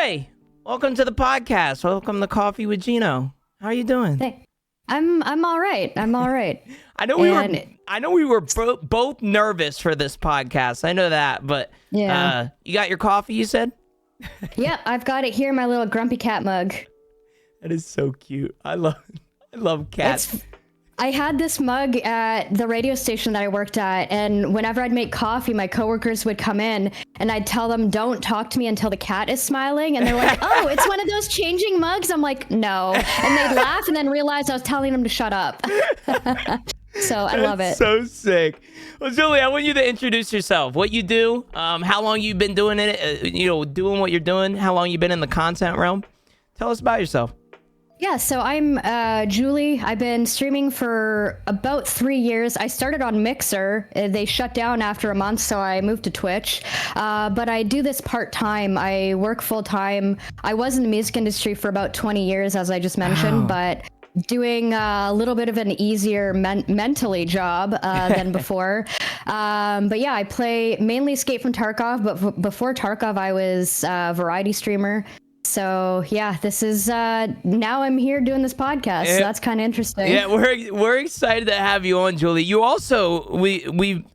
Hey, welcome to the podcast. Welcome to Coffee with Genooo. How are you doing? Hey, I'm all right. I'm all right. I know we were both nervous for this podcast. I know that, but Yeah. you got your coffee, you said? Yep, I've got it here in my little grumpy cat mug. That is so cute. I love cats. I had this mug at the radio station that I worked at, and whenever I'd make coffee, my coworkers would come in, and I'd tell them, "Don't talk to me until the cat is smiling." And they're like, "Oh, it's one of those changing mugs." I'm like, "No," and they'd laugh, and then realize I was telling them to shut up. So I love it. So sick. Well, JewLee, I want you to introduce yourself. What you do? How long you've been doing it? Doing what you're doing. How long you been in the content realm? Tell us about yourself. Yeah, so I'm JewLee. I've been streaming for about 3 years. I started on Mixer. They shut down after a month, so I moved to Twitch. But I do this part-time. I work full-time. I was in the music industry for about 20 years, as I just mentioned, but doing a little bit of an easier mentally job than before. But yeah, I play mainly Escape from Tarkov, but before Tarkov, I was a variety streamer. So yeah, this is now I'm here doing this podcast. So that's kind of interesting. Yeah, we're excited to have you on, JewLee. You also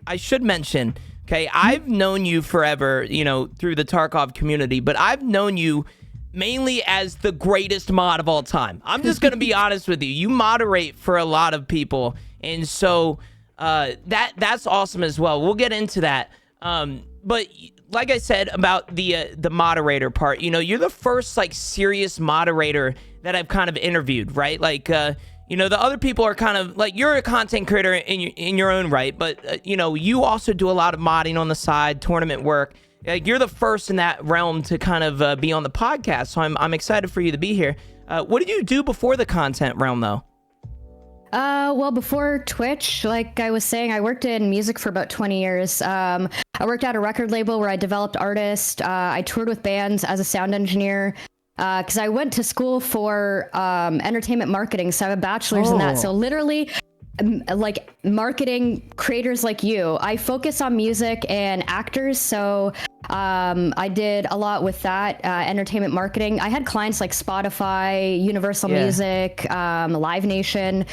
I should mention, okay, I've known you forever, through the Tarkov community, but I've known you mainly as the greatest mod of all time. I'm just gonna be honest with you. You moderate for a lot of people, and so that's awesome as well. We'll get into that. But like I said about the moderator part, you're the first serious moderator that I've kind of interviewed, right? The other people are kind of you're a content creator in your own right, but you also do a lot of modding on the side, tournament work. You're the first in that realm to kind of be on the podcast, so I'm excited for you to be here. What did you do before the content realm, though? Well, before Twitch, like I was saying, I worked in music for about 20 years. I worked at a record label where I developed artists. I toured with bands as a sound engineer because I went to school for entertainment marketing. So I have a bachelor's in that. So literally, marketing creators like you, I focus on music and actors. So I did a lot with that entertainment marketing. I had clients like Spotify, Universal Music, Live Nation.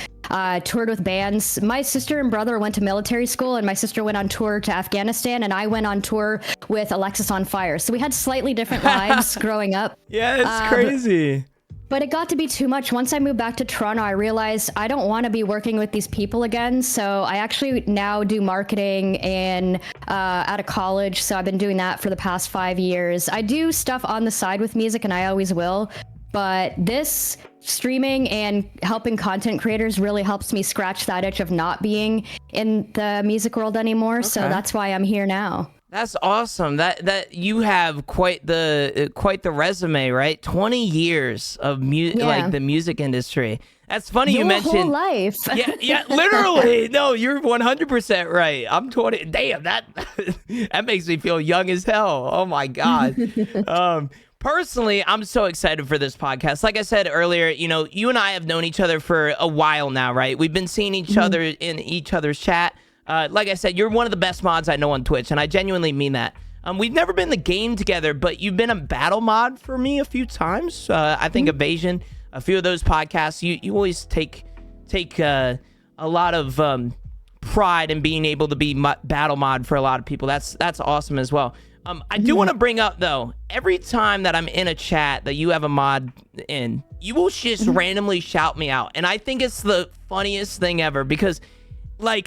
Toured with bands. My sister and brother went to military school, and my sister went on tour to Afghanistan, and I went on tour with Alexis on Fire. So we had slightly different lives growing up. Yeah, it's crazy. But it got to be too much. Once I moved back to Toronto, I realized I don't want to be working with these people again. So I actually now do marketing at a college. So I've been doing that for the past 5 years. I do stuff on the side with music, and I always will. But this streaming and helping content creators really helps me scratch that itch of not being in the music world anymore. Okay. So that's why I'm here now. That's awesome. That you have quite the resume, right? 20 years of the music industry. That's funny you mentioned whole life. Yeah, literally. No, you're 100% right. I'm 20. Damn, that makes me feel young as hell. Oh my God. Personally, I'm so excited for this podcast. Like I said earlier, you and I have known each other for a while now, right? We've been seeing each other in each other's chat. Like I said, you're one of the best mods I know on Twitch, and I genuinely mean that. We've never been in the game together, but you've been a battle mod for me a few times. I think Evasion, a few of those podcasts, you always take a lot of pride in being able to be battle mod for a lot of people. That's awesome as well. I do want to bring up, though, every time that I'm in a chat that you have a mod in, you will just randomly shout me out. And I think it's the funniest thing ever because,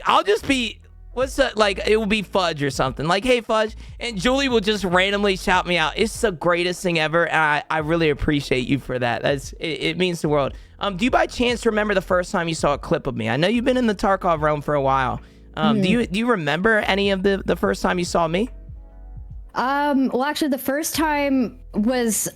I'll just be, it will be Fudge or something. Hey, Fudge. And JewLee will just randomly shout me out. It's the greatest thing ever. And I really appreciate you for that. It means the world. Do you by chance remember the first time you saw a clip of me? I know you've been in the Tarkov realm for a while. Do you remember any of the first time you saw me? Well, actually, the first time was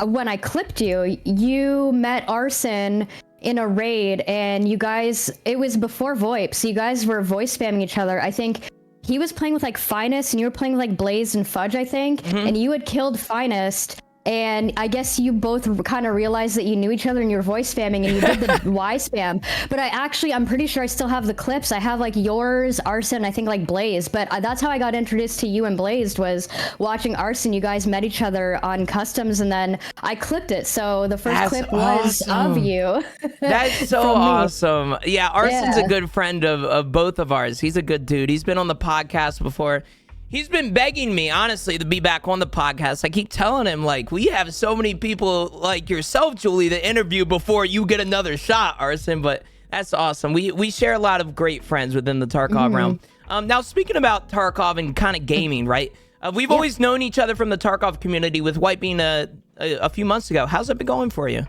when I clipped you. You met Arson in a raid, and you guys, it was before VoIP, so you guys were voice spamming each other. I think he was playing with Finest, and you were playing with Blaze and Fudge, I think, and you had killed Finest. and I guess you both kind of realized that you knew each other and you were voice spamming and you did the Y spam. But I'm pretty sure I still have the clips. I have like yours, Arson, I think like Blaze. But that's how I got introduced to you and Blazed, was watching Arson. You guys met each other on customs, and then I clipped it. So the first clip was of you. That's so awesome. Yeah, Arson's a good friend of both of ours. He's a good dude. He's been on the podcast before. He's been begging me, honestly, to be back on the podcast. I keep telling him, like, we have so many people like yourself, JewLee, to interview before you get another shot, Arson. But that's awesome. We share a lot of great friends within the Tarkov realm. Now, speaking about Tarkov and kind of gaming, right? We've always known each other from the Tarkov community, with wiping a few months ago. How's it been going for you?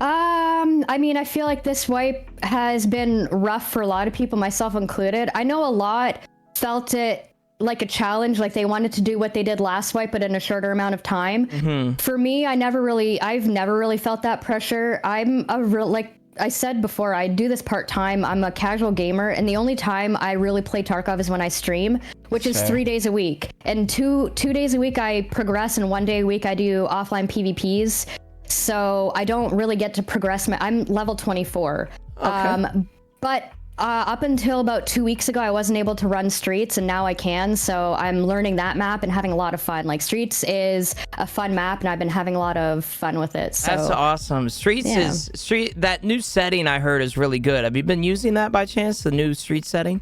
I mean, I feel like this wipe has been rough for a lot of people, myself included. I know a lot felt it like a challenge, like they wanted to do what they did last wipe, but in a shorter amount of time. For me, I've never really felt that pressure. I'm a real, like I said before, I do this part-time. I'm a casual gamer, and the only time I really play Tarkov is when I stream, which is 3 days a week. And two days a week I progress, and 1 day a week I do offline PvPs. So I don't really get to progress. I'm level 24. But up until about 2 weeks ago, I wasn't able to run Streets, and now I can. So I'm learning that map and having a lot of fun. Like, Streets is a fun map, and I've been having a lot of fun with it. So that's awesome. Streets that new setting I heard is really good. Have you been using that by chance, the new Street setting?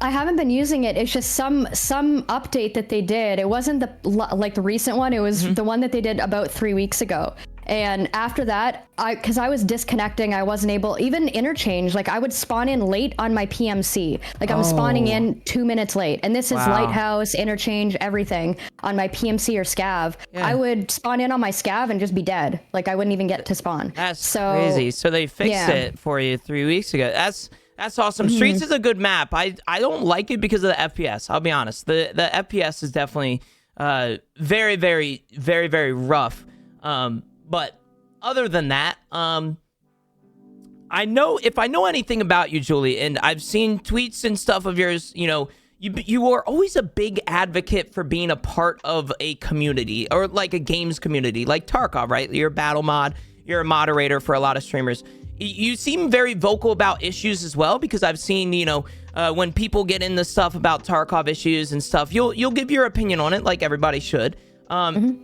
I haven't been using it. It's just some update that they did. It wasn't the recent one. It was the one that they did about 3 weeks ago. And after that, because I was disconnecting, I wasn't able, even interchange, like I would spawn in late on my PMC. Like I'm spawning in 2 minutes late. And this is Lighthouse, interchange, everything on my PMC or scav. I would spawn in on my scav and just be dead. Like I wouldn't even get to spawn. That's crazy. So they fixed it for you 3 weeks ago. That's awesome. Streets is a good map. I don't like it because of the FPS. I'll be honest. The FPS is definitely very, very, very, very rough. But other than that, I know, if I know anything about you, JewLee, and I've seen tweets and stuff of yours, you know, you are always a big advocate for being a part of a community, or like a games community, like Tarkov, right? You're a battle mod, you're a moderator for a lot of streamers. You seem very vocal about issues as well, because I've seen, you know, when people get into stuff about Tarkov issues and stuff, you'll give your opinion on it, like everybody should.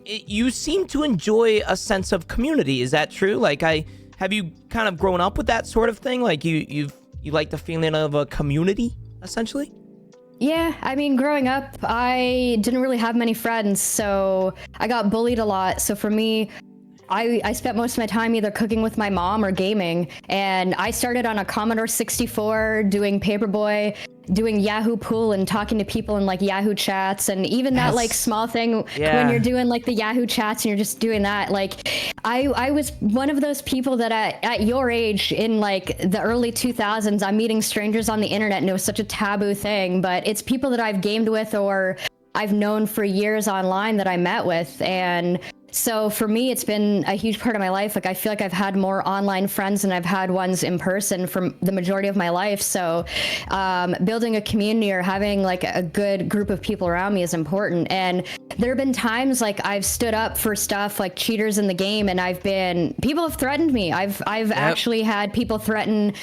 You seem to enjoy a sense of community. Is that true? Like, have you kind of grown up with that sort of thing? Like you like the feeling of a community, essentially? Yeah, I mean, growing up, I didn't really have many friends, so I got bullied a lot. So for me, I spent most of my time either cooking with my mom or gaming, and I started on a Commodore 64 doing Paperboy, doing Yahoo Pool and talking to people in like Yahoo chats, and even that like small thing when you're doing like the Yahoo chats and you're just doing that. Like I was one of those people that at your age in like the early 2000s, I'm meeting strangers on the internet and it was such a taboo thing, but it's people that I've gamed with or I've known for years online that I met with. And so for me, it's been a huge part of my life. Like I feel like I've had more online friends than I've had ones in person for the majority of my life. So building a community or having like a good group of people around me is important. And there have been times like I've stood up for stuff like cheaters in the game, and people have threatened me. I've actually had people threaten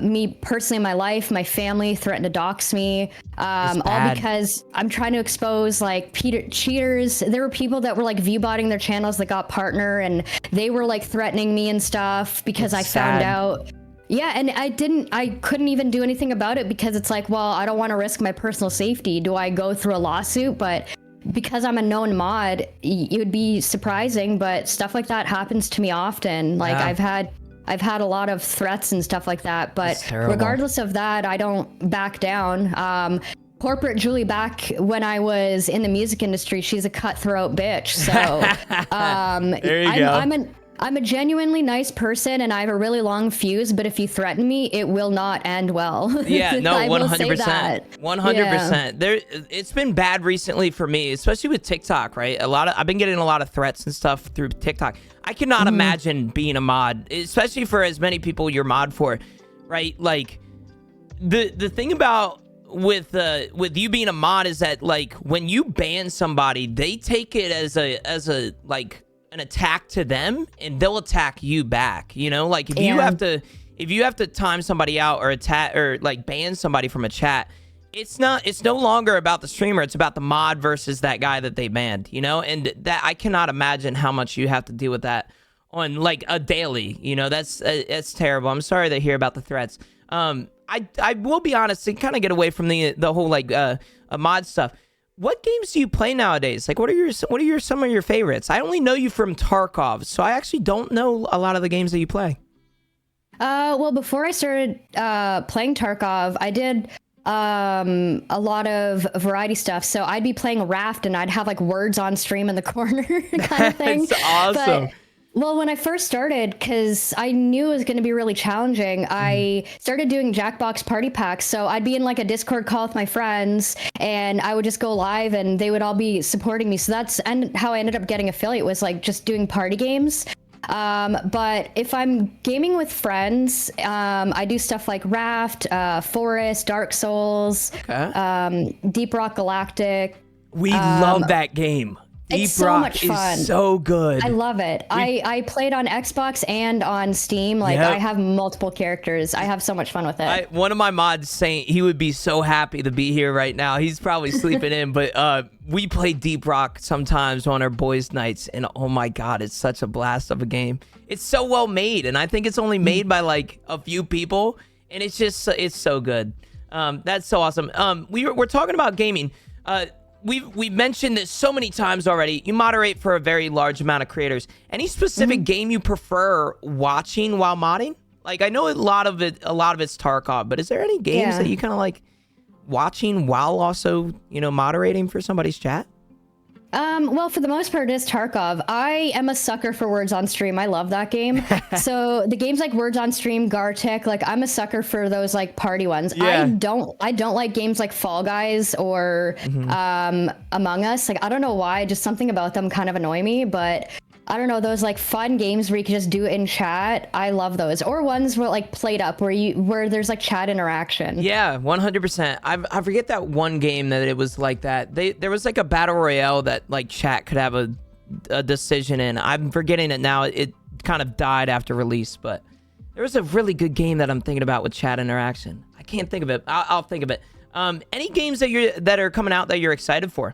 me personally in my life, my family threatened to dox me, all because I'm trying to expose like cheaters. There were people that were like viewbotting their channels that got partner, and they were like threatening me and stuff because I found out. Yeah, and I couldn't even do anything about it because it's like, well, I don't want to risk my personal safety. Do I go through a lawsuit? But because I'm a known mod, it would be surprising, but stuff like that happens to me often. Like I've had a lot of threats and stuff like that, but regardless of that, I don't back down. Corporate JewLee, back when I was in the music industry, she's a cutthroat bitch. So there you go. I'm a genuinely nice person and I have a really long fuse, but if you threaten me, it will not end well. Yeah, no, 100%. 100%. It's been bad recently for me, especially with TikTok, right? I've been getting a lot of threats and stuff through TikTok. I cannot imagine being a mod, especially for as many people you're mod for, right? Like the thing about with you being a mod is that like when you ban somebody, they take it as a like an attack to them, and they'll attack you back. You know, like if you have to time somebody out or attack or like ban somebody from a chat, it's no longer about the streamer. It's about the mod versus that guy that they banned. You know, and that I cannot imagine how much you have to deal with that on like a daily. You know, that's terrible. I'm sorry to hear about the threats. I will be honest, to kind of get away from the whole like mod stuff. What games do you play nowadays? Like, what are some of your favorites? I only know you from Tarkov, so I actually don't know a lot of the games that you play. Well, before I started playing Tarkov, I did a lot of variety stuff. So I'd be playing Raft, and I'd have like words on stream in the corner kind of thing. That's awesome. Well, when I first started, because I knew it was going to be really challenging, I started doing Jackbox party packs. So I'd be in like a Discord call with my friends, and I would just go live, and they would all be supporting me. So that's how I ended up getting affiliate, was like just doing party games. But if I'm gaming with friends, I do stuff like Raft, Forest, Dark Souls, Deep Rock Galactic. We love that game. Deep so Rock much fun. is so good. I love it. I played on Xbox and on Steam. Like, I have multiple characters. I have so much fun with it. One of my mods saying he would be so happy to be here right now. He's probably sleeping in, but we play Deep Rock sometimes on our boys' nights, and oh my god, it's such a blast of a game. It's so well made, and I think it's only made by like a few people, and it's so good. That's so awesome. We're talking about gaming. We've mentioned this so many times already. You moderate for a very large amount of creators. Any specific game you prefer watching while modding? Like, I know a lot of it's Tarkov, but is there any games that you kind of like watching while also, you know, moderating for somebody's chat? Well, for the most part, it is Tarkov. I am a sucker for words on stream. I love that game. So the games like Words on Stream, Gartic, like I'm a sucker for those like party ones. Yeah. I don't like games like Fall Guys or Among Us. Like, I don't know why, just something about them kind of annoy me, but I don't know, those like fun games where you can just do it in chat. I love those. Or ones where like Played Up where there's like chat interaction. Yeah, 100%. I forget that one game that it was like that. There was like a battle royale that like chat could have a decision in. I'm forgetting it now. It kind of died after release, but there was a really good game that I'm thinking about with chat interaction. I can't think of it. I'll think of it. Any games that are coming out that you're excited for?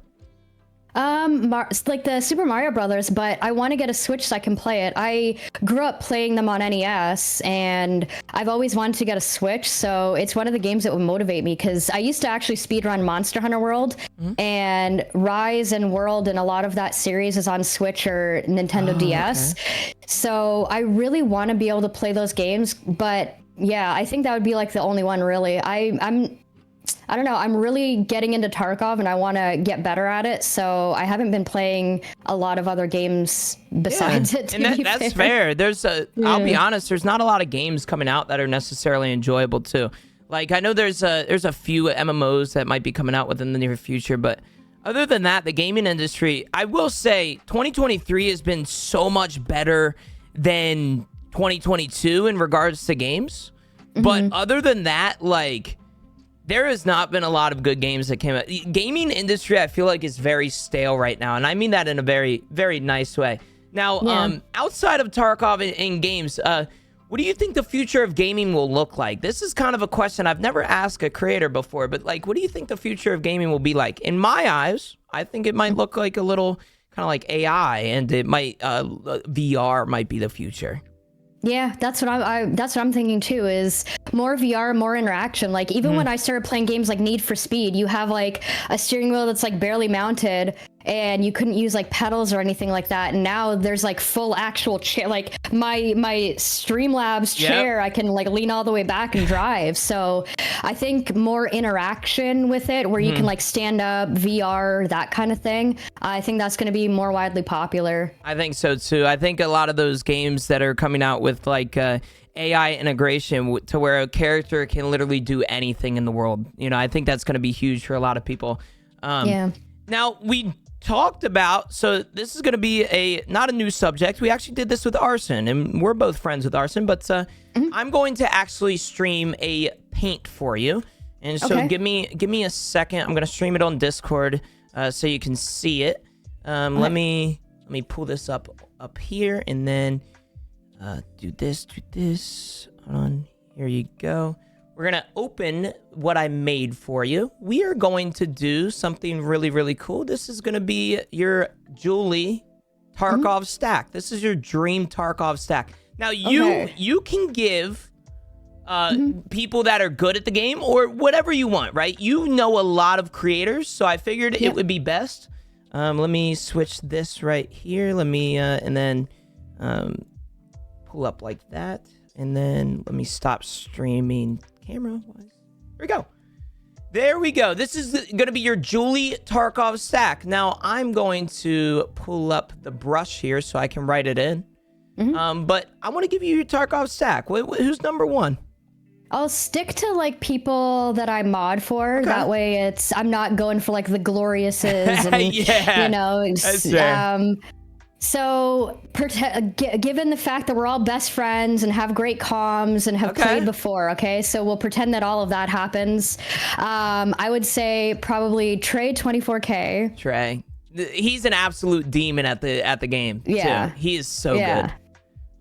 Like the Super Mario Brothers, but I want to get a Switch so I can play it. I grew up playing them on NES, and I've always wanted to get a Switch, so it's one of the games that would motivate me, because I used to actually speedrun Monster Hunter World, and Rise and World, and a lot of that series is on Switch or Nintendo DS. Okay. So I really want to be able to play those games, but yeah, I think that would be like the only one, really. I don't know, I'm really getting into Tarkov, and I want to get better at it, so I haven't been playing a lot of other games besides it, that's fair. I'll be honest, there's not a lot of games coming out that are necessarily enjoyable, too. Like, I know there's a few MMOs that might be coming out within the near future, but other than that, the gaming industry, I will say 2023 has been so much better than 2022 in regards to games. But other than that, like, there has not been a lot of good games that came out. The gaming industry, I feel like, is very stale right now, and I mean that in a very, very nice way. Now, outside of Tarkov in games, what do you think the future of gaming will look like? This is kind of a question I've never asked a creator before, but like, what do you think the future of gaming will be like? In my eyes, I think it might look like a little kind of like AI, and it might VR might be the future. Yeah, that's what I'm thinking too, is more VR, more interaction. Like, even when I started playing games like Need for Speed, you have like a steering wheel that's like barely mounted, and you couldn't use like pedals or anything like that. And now there's like full actual chair, like my Streamlabs chair, I can like lean all the way back and drive. So I think more interaction with it, where you can like stand up, VR, that kind of thing. I think that's going to be more widely popular. I think so too. I think a lot of those games that are coming out with like AI integration to where a character can literally do anything in the world. You know, I think that's going to be huge for a lot of people. Now, we talked about, so this is going to be not a new subject. We actually did this with Arson, and we're both friends with Arson, but I'm going to actually stream a paint for you. And so give me a second. I'm gonna stream it on Discord so you can see it. Let me pull this up here, and then do this. Hold on. Here you go. We're gonna open what I made for you. We are going to do something really, really cool. This is gonna be your JewLee Tarkov stack. This is your dream Tarkov stack. Now you can give people that are good at the game or whatever you want, right? You know a lot of creators, so I figured it would be best. Let me switch this right here. Let me and then pull up like that, and then let me stop streaming camera wise. Here we go. There we go. This is going to be your JewLee Tarkov stack. Now I'm going to pull up the brush here so I can write it in. But I want to give you your Tarkov stack. Who's number one? I'll stick to like people that I mod for. Okay. That way I'm not going for like the gloriouses and you know, so given the fact that we're all best friends and have great comms and have played before, so we'll pretend that all of that happens. I would say probably Trey 24K. Trey. He's an absolute demon at the game. Yeah. Too. He is so good.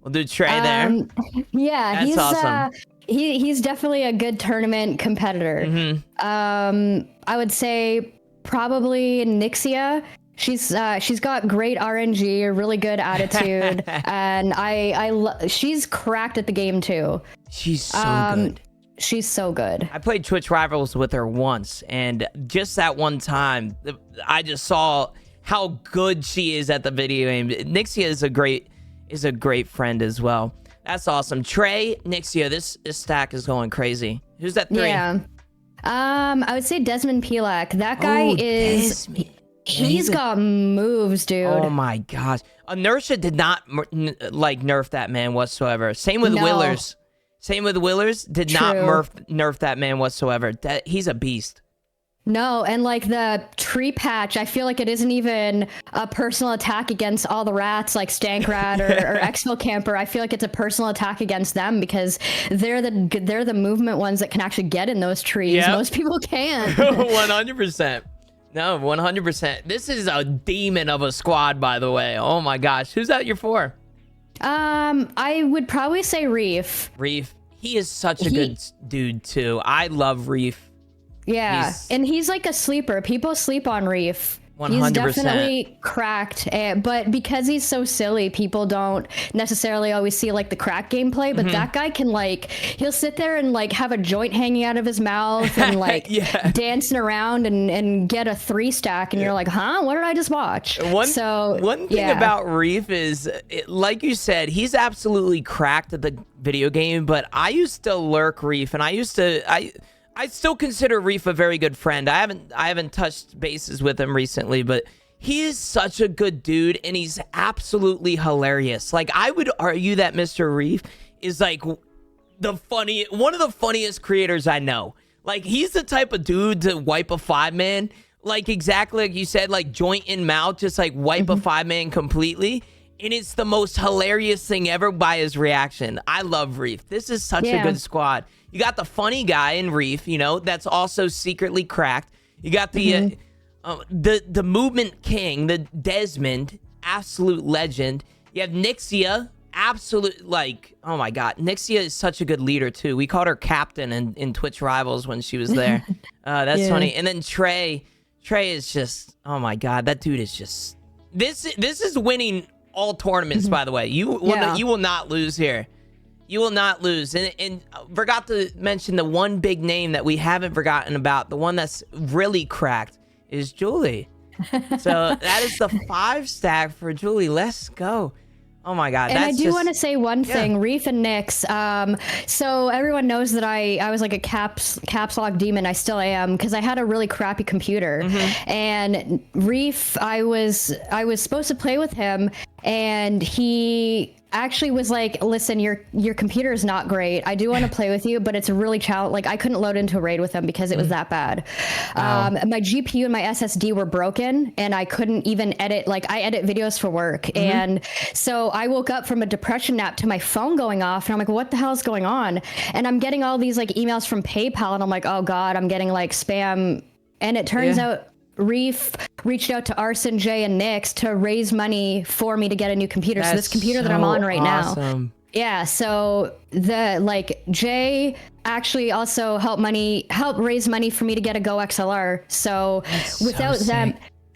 We'll do Trey there. Yeah, that's awesome. He's definitely a good tournament competitor. I would say probably Nixia. She's got great RNG, a really good attitude, and she's cracked at the game too. She's so good. She's so good. I played Twitch Rivals with her once, and just that one time, I just saw how good she is at the video game. Nixia is a great friend as well. That's awesome. Trey, Nixia, this stack is going crazy. Who's that 3? Yeah. I would say Desmond Pilak. That guy is... Desmond. He's got moves, dude. Oh my gosh. Inertia did not nerf that man whatsoever. Same with Willers. Did not nerf that man whatsoever. He's a beast. No, and like the tree patch, I feel like it isn't even a personal attack against all the rats like Stankrat or Exfil Camper. I feel like it's a personal attack against them because they're the movement ones that can actually get in those trees. Yep. Most people can't. 100%. No, 100%. This is a demon of a squad, by the way. Oh my gosh. Who's that your 4? I would probably say Reef. Reef. He is such a good dude too. I love Reef. Yeah, and he's like a sleeper. People sleep on Reef. 100%. He's definitely cracked, but because he's so silly, people don't necessarily always see like the crack gameplay. But that guy can he'll sit there and like have a joint hanging out of his mouth and like dancing around and get a 3 stack, and you're like, huh? What did I just watch? One thing about Reef is, like you said, he's absolutely cracked at the video game. But I used to lurk Reef, and I still consider Reef a very good friend. I haven't touched bases with him recently, but he is such a good dude, and he's absolutely hilarious. Like, I would argue that Mr. Reef is like one of the funniest creators I know. Like, he's the type of dude to wipe a 5-man, like exactly like you said, like joint in mouth, just like wipe a 5-man completely. And it's the most hilarious thing ever by his reaction. I love Reef. This is such a good squad. You got the funny guy in Reef, you know, that's also secretly cracked. You got the movement king, the Desmond, absolute legend. You have Nixia, absolute, like, oh my God. Nixia is such a good leader too. We called her captain in Twitch Rivals when she was there. That's funny. And then Trey is just, oh my God, that dude is just, this is winning all tournaments, by the way. You will not lose here. You will not lose. And forgot to mention the one big name that we haven't forgotten about, the one that's really cracked, is JewLee. So that is the 5 stack for JewLee. Let's go. Oh my God. And I do want to say one thing, Reef and Nix. So everyone knows that I was like a caps lock demon. I still am, because I had a really crappy computer. And Reef, I was supposed to play with him, and he actually was like, listen, your computer is not great. I do want to play with you, but it's really challenging. Like I couldn't load into a raid with them because it was that bad. Wow. My GPU and my SSD were broken and I couldn't even edit. Like I edit videos for work. And so I woke up from a depression nap to my phone going off and I'm like, what the hell is going on? And I'm getting all these like emails from PayPal and I'm like, oh God, I'm getting like spam. And it turns out Reef reached out to Arson, Jay, and Nix to raise money for me to get a new computer. So this computer that I'm on right now. Yeah. So Jay actually also helped raise money for me to get a Go XLR. So without them,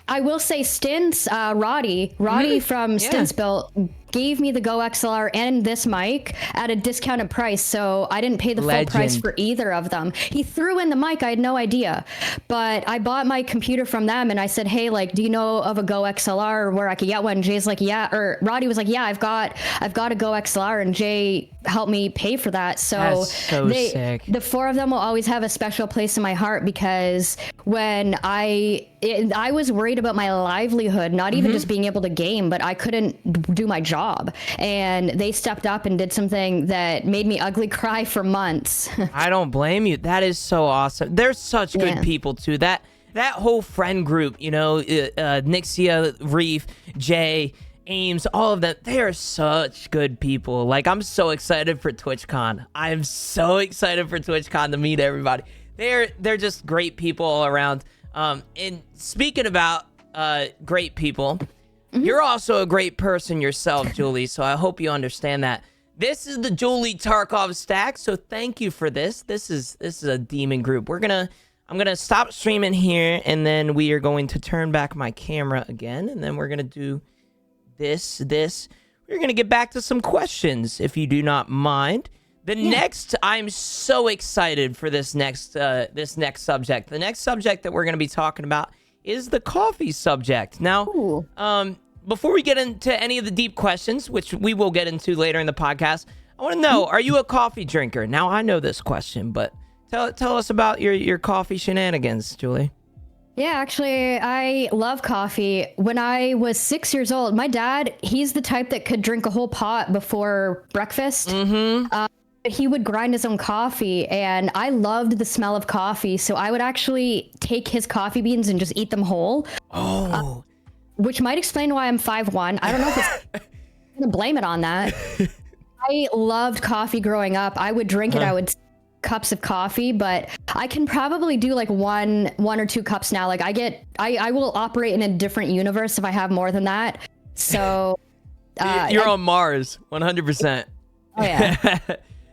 I will say Stints, Roddy from Stints Built gave me the Go XLR and this mic at a discounted price, so I didn't pay the full price for either of them. He threw in the mic, I had no idea, but I bought my computer from them and I said, hey, like, do you know of a Go XLR where I could get one? Jay's like, yeah, or Roddy was like, yeah, I've got a Go XLR, and Jay helped me pay for that. So, sick. The four of them will always have a special place in my heart because when I was worried about my livelihood, not even just being able to game, but I couldn't do my job. And they stepped up and did something that made me ugly cry for months. I don't blame you. That is so awesome. They're such good people too. That whole friend group, you know, Nixia, Reef, Jay, Ames, all of them, they are such good people. Like, I'm so excited for TwitchCon. I'm so excited for TwitchCon to meet everybody. They're just great people all around. And speaking about great people, you're also a great person yourself, JewLee, so I hope you understand that. This is the JewLee Tarkov stack, so thank you for this. This is a demon group. I'm gonna stop streaming here, and then we are going to turn back my camera again, and then we're gonna do this. We're gonna get back to some questions, if you do not mind. I'm so excited for this next subject. The next subject that we're gonna be talking about is the coffee subject. Now, before we get into any of the deep questions, which we will get into later in the podcast, I want to know, are you a coffee drinker? Now, I know this question, but tell us about your coffee shenanigans, JewLee. Yeah, actually, I love coffee. When I was 6 years old, my dad, he's the type that could drink a whole pot before breakfast. He would grind his own coffee, and I loved the smell of coffee, so I would actually take his coffee beans and just eat them whole. Which might explain why I'm 5'1". I don't know if it's... I'm gonna blame it on that. I loved coffee growing up. I would drink it. I would cups of coffee, but I can probably do like one or two cups now. Like I will operate in a different universe if I have more than that. So you're on Mars, 100%. Oh yeah.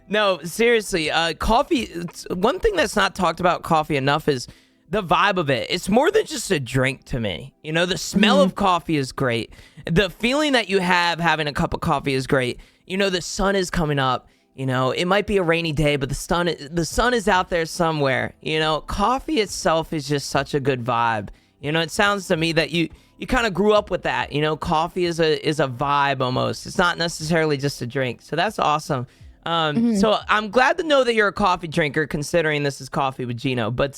No, seriously, coffee, one thing that's not talked about coffee enough is the vibe of it. It's more than just a drink to me. You know, the smell of coffee is great. The feeling that you have having a cup of coffee is great. You know, the sun is coming up. You know, it might be a rainy day, but the sun is out there somewhere. You know, coffee itself is just such a good vibe. You know, it sounds to me that you kind of grew up with that. You know, coffee is a vibe almost. It's not necessarily just a drink. So that's awesome. So I'm glad to know that you're a coffee drinker, considering this is Coffee with Genooo. But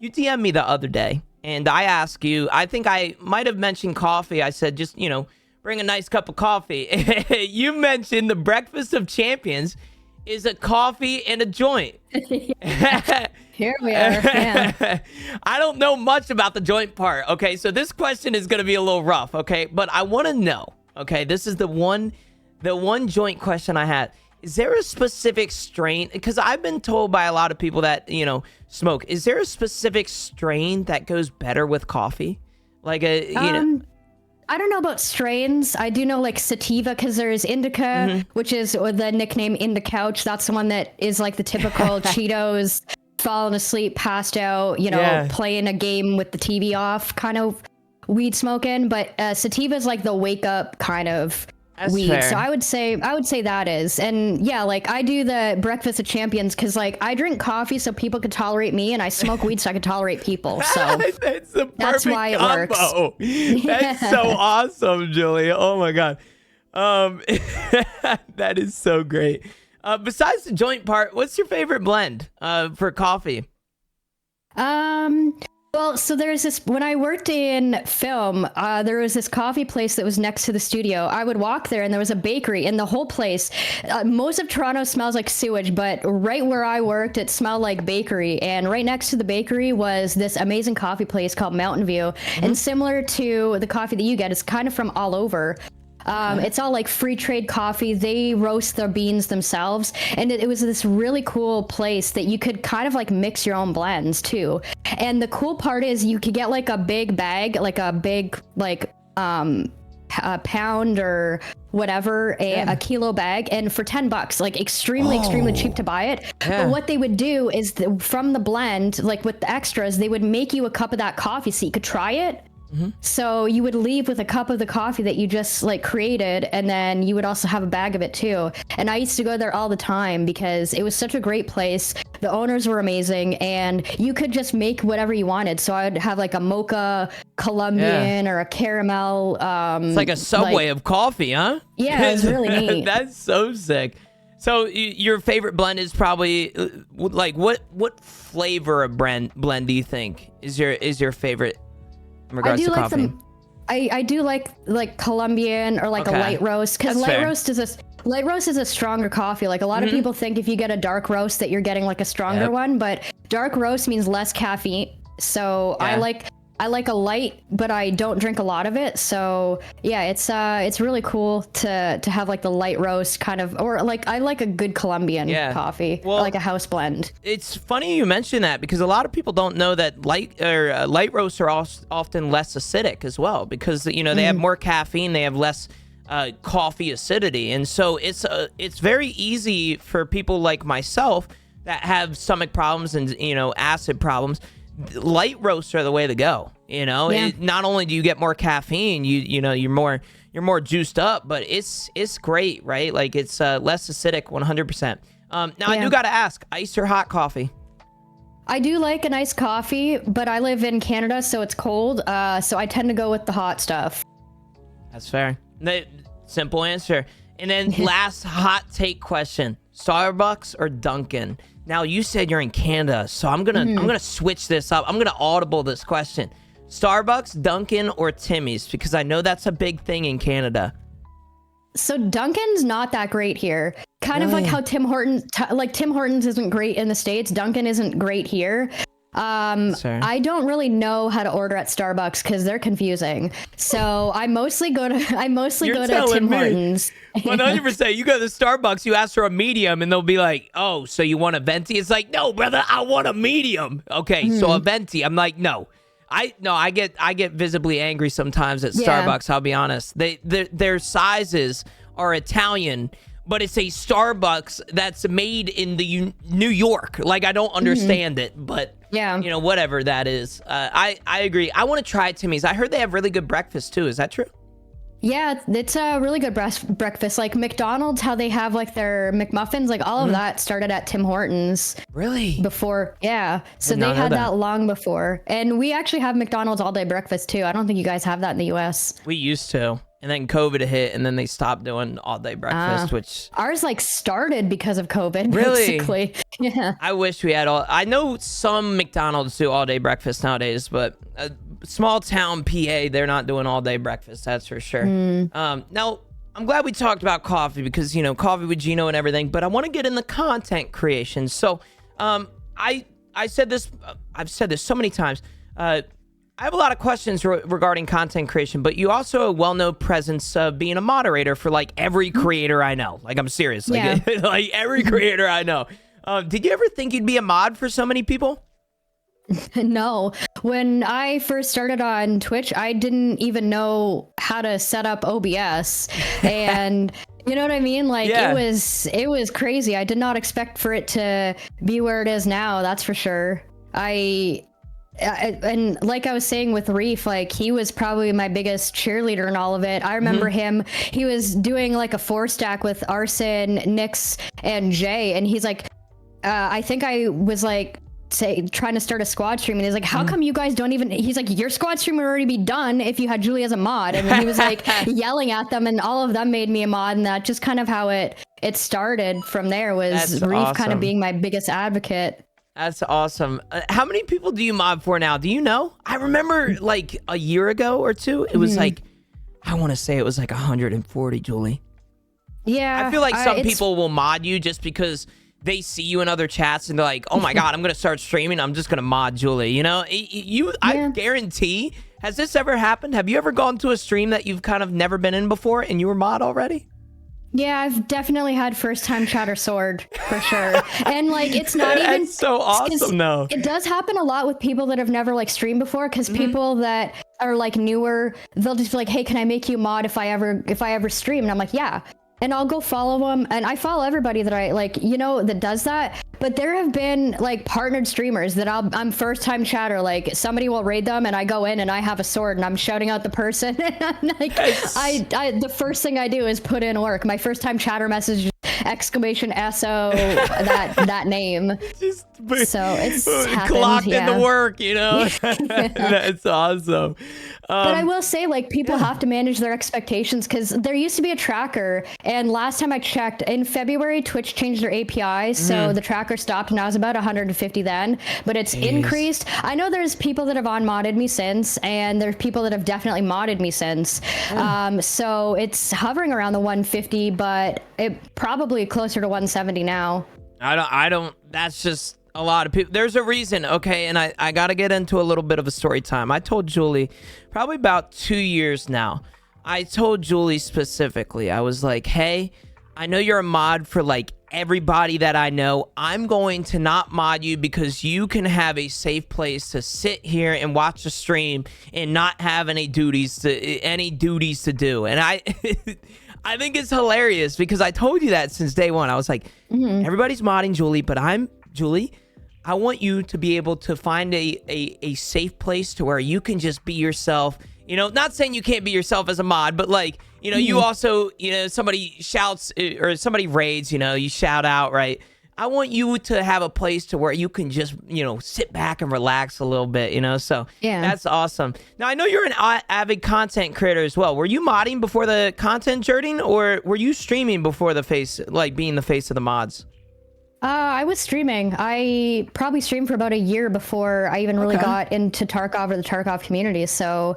you DM'd me the other day, and I asked you, I think I might have mentioned coffee. I said, just, you know, bring a nice cup of coffee. You mentioned the Breakfast of Champions is a coffee and a joint. Here we are. Yeah. I don't know much about the joint part. Okay, so this question is going to be a little rough. Okay, but I want to know. Okay, this is the one joint question I had. Is there a specific strain? Because I've been told by a lot of people that, you know, smoke. Is there a specific strain that goes better with coffee? Like you know. I don't know about strains. I do know like sativa, because there's indica, which is the nickname in the couch. That's the one that is like the typical Cheetos, falling asleep, passed out, you know, playing a game with the TV off kind of weed smoking. But sativa is like the wake up kind of weed. Fair. So I would say that is. And yeah, like I do the Breakfast of Champions because like I drink coffee so people could tolerate me, and I smoke weed so I could tolerate people. So that's why it works. That's so awesome, JewLee. Oh my god. That is so great. Besides the joint part, what's your favorite blend for coffee? Well, so there's this, when I worked in film, there was this coffee place that was next to the studio. I would walk there and there was a bakery in the whole place. Most of Toronto smells like sewage, but right where I worked, it smelled like bakery. And right next to the bakery was this amazing coffee place called Mountain View. And similar to the coffee that you get, it's kind of from all over. It's all like free trade coffee. They roast their beans themselves. And it was this really cool place that you could kind of like mix your own blends too. And the cool part is you could get like a big bag, like a big, like, a pound or whatever, a kilo bag, and for $10, like extremely cheap to buy it. But what they would do is from the blend, like with the extras, they would make you a cup of that coffee so you could try it. So you would leave with a cup of the coffee that you just like created, and then you would also have a bag of it too. And I used to go there all the time because it was such a great place. The owners were amazing, and you could just make whatever you wanted. So I would have like a mocha Colombian or a caramel. It's like a Subway of coffee, huh? Yeah, it was really neat. That's so sick. So your favorite blend is probably like what flavor of blend do you think is your favorite? In regards to coffee. I do like Colombian or like a light roast, because light roast is a stronger coffee. Like a lot of people think if you get a dark roast that you're getting like a stronger one, but dark roast means less caffeine. So I like a light, but I don't drink a lot of it. So yeah, it's really cool to have like the light roast kind of, or like I like a good Colombian coffee, like a house blend. It's funny you mention that because a lot of people don't know that light roasts are often less acidic as well, because they have more caffeine, they have less coffee acidity, and so it's very easy for people like myself that have stomach problems and acid problems. Light roasts are the way to go. Not only do you get more caffeine, you're more juiced up, but it's great, right? Like it's less acidic, 100%. Now I do gotta ask, iced or hot coffee? I do like an iced coffee, but I live in Canada, so it's cold. So I tend to go with the hot stuff. That's fair. Simple answer. And then last hot take question: Starbucks or Dunkin'? Now you said you're in Canada, so I'm gonna switch this up. I'm gonna audible this question: Starbucks, Dunkin', or Timmy's? Because I know that's a big thing in Canada. So Dunkin's not that great here. Kind of like how Tim Hortons isn't great in the States. Dunkin' isn't great here. I don't really know how to order at Starbucks because they're confusing. So I mostly go to Tim Hortons. 100%. You go to Starbucks, you ask for a medium, and they'll be like, "Oh, so you want a venti?" It's like, "No, brother, I want a medium." Okay, so a venti. I'm like, "No." I get visibly angry sometimes at Starbucks. I'll be honest. Their sizes are Italian, but it's a Starbucks that's made in the New York. Like, I don't understand it, but whatever that is. I agree. I want to try Timmy's. I heard they have really good breakfast too. Is that true? Yeah, it's a really good breakfast. Like McDonald's, how they have like their McMuffins, like all of that started at Tim Hortons. Really? Before, so they had that long before. And we actually have McDonald's all day breakfast too. I don't think you guys have that in the US. We used to. And then COVID hit, and then they stopped doing all-day breakfast, which... Ours, started because of COVID, really? Basically. Yeah. I wish we had all... I know some McDonald's do all-day breakfast nowadays, but small-town PA, they're not doing all-day breakfast, that's for sure. Now, I'm glad we talked about coffee because, coffee with Genooo and everything, but I want to get in the content creation. So, I said this... I've said this so many times. I have a lot of questions regarding content creation, but you also have a well-known presence of being a moderator for every creator I know. Like, I'm serious. Like every creator I know. Did you ever think you'd be a mod for so many people? No. When I first started on Twitch, I didn't even know how to set up OBS. And you know what I mean? It was crazy. I did not expect for it to be where it is now. That's for sure. And like I was saying with Reef, he was probably my biggest cheerleader in all of it. I remember him, he was doing a 4-stack with Arson, Nyx, and Jay, and he's like, I think I was trying to start a squad stream, and he's like, how come you guys don't even, he's like, your squad stream would already be done if you had JewLee as a mod. And then he was yelling at them, and all of them made me a mod, and that just kind of how it started from there was Reef kind of being my biggest advocate. That's awesome. How many people do you mod for now? Do you know? I remember like a year ago or two, it was like, I want to say it was like 140, JewLee. Yeah. I feel like some people will mod you just because they see you in other chats and they're like, oh my God, I'm going to start streaming. I'm just going to mod JewLee. You know, I guarantee, has this ever happened? Have you ever gone to a stream that you've kind of never been in before and you were mod already? Yeah, I've definitely had first time chatter sword for sure. And like, it's not even so awesome. No, it does happen a lot with people that have never like streamed before. Cause people that are like newer, they'll just be like, hey, can I make you mod if I ever stream? And I'm like, yeah. And I'll go follow them. And I follow everybody that I like, you know, that does that. But there have been like partnered streamers that I'm first time chatter. Like somebody will raid them and I go in and I have a sword and I'm shouting out the person. And like, I the first thing I do is put in work. My first time chatter message, exclamation SO, that name. So it's clocked into work, you know? That's awesome. But I will say, like, people have to manage their expectations because there used to be a tracker. And last time I checked, in February, Twitch changed their API. So the tracker stopped and I was about 150 then. But it's increased. I know there's people that have unmodded me since. And there's people that have definitely modded me since. So it's hovering around the 150, but it probably closer to 170 now. I don't, that's just a lot of people. There's a reason, okay? And I got to get into a little bit of a story time. I told JewLee, probably about 2 years now, I told JewLee specifically, I was like, hey, I know you're a mod for like everybody that I know. I'm going to not mod you because you can have a safe place to sit here and watch the stream and not have any duties to do. And I I think it's hilarious because I told you that since day one. I was like, everybody's modding JewLee, but JewLee, I want you to be able to find a safe place to where you can just be yourself. You know, not saying you can't be yourself as a mod, but like, you know, you also, you know, somebody shouts or somebody raids, you know, you shout out, right? I want you to have a place to where you can just, you know, sit back and relax a little bit, you know? So that's awesome. Now, I know you're an avid content creator as well. Were you modding before the content journey, or were you streaming before the face, like being the face of the mods? I was streaming. I probably streamed for about a year before I even really got into Tarkov or the Tarkov community. So,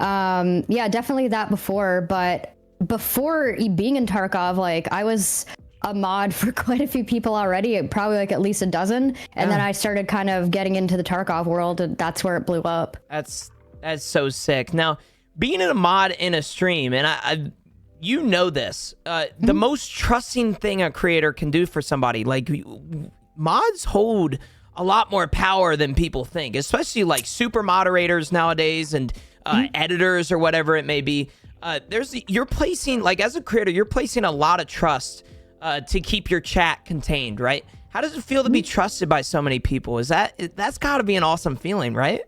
yeah, definitely that before. But before being in Tarkov, like I was a mod for quite a few people already, probably like at least a dozen. And then I started kind of getting into the Tarkov world, and that's where it blew up. That's so sick. Now, being a mod in a stream, and I you know this, the most trusting thing a creator can do for somebody, like mods hold a lot more power than people think, especially like super moderators nowadays and editors or whatever it may be. You're placing, like as a creator, you're placing a lot of trust to keep your chat contained, right? How does it feel to be trusted by so many people? That's got to be an awesome feeling, right?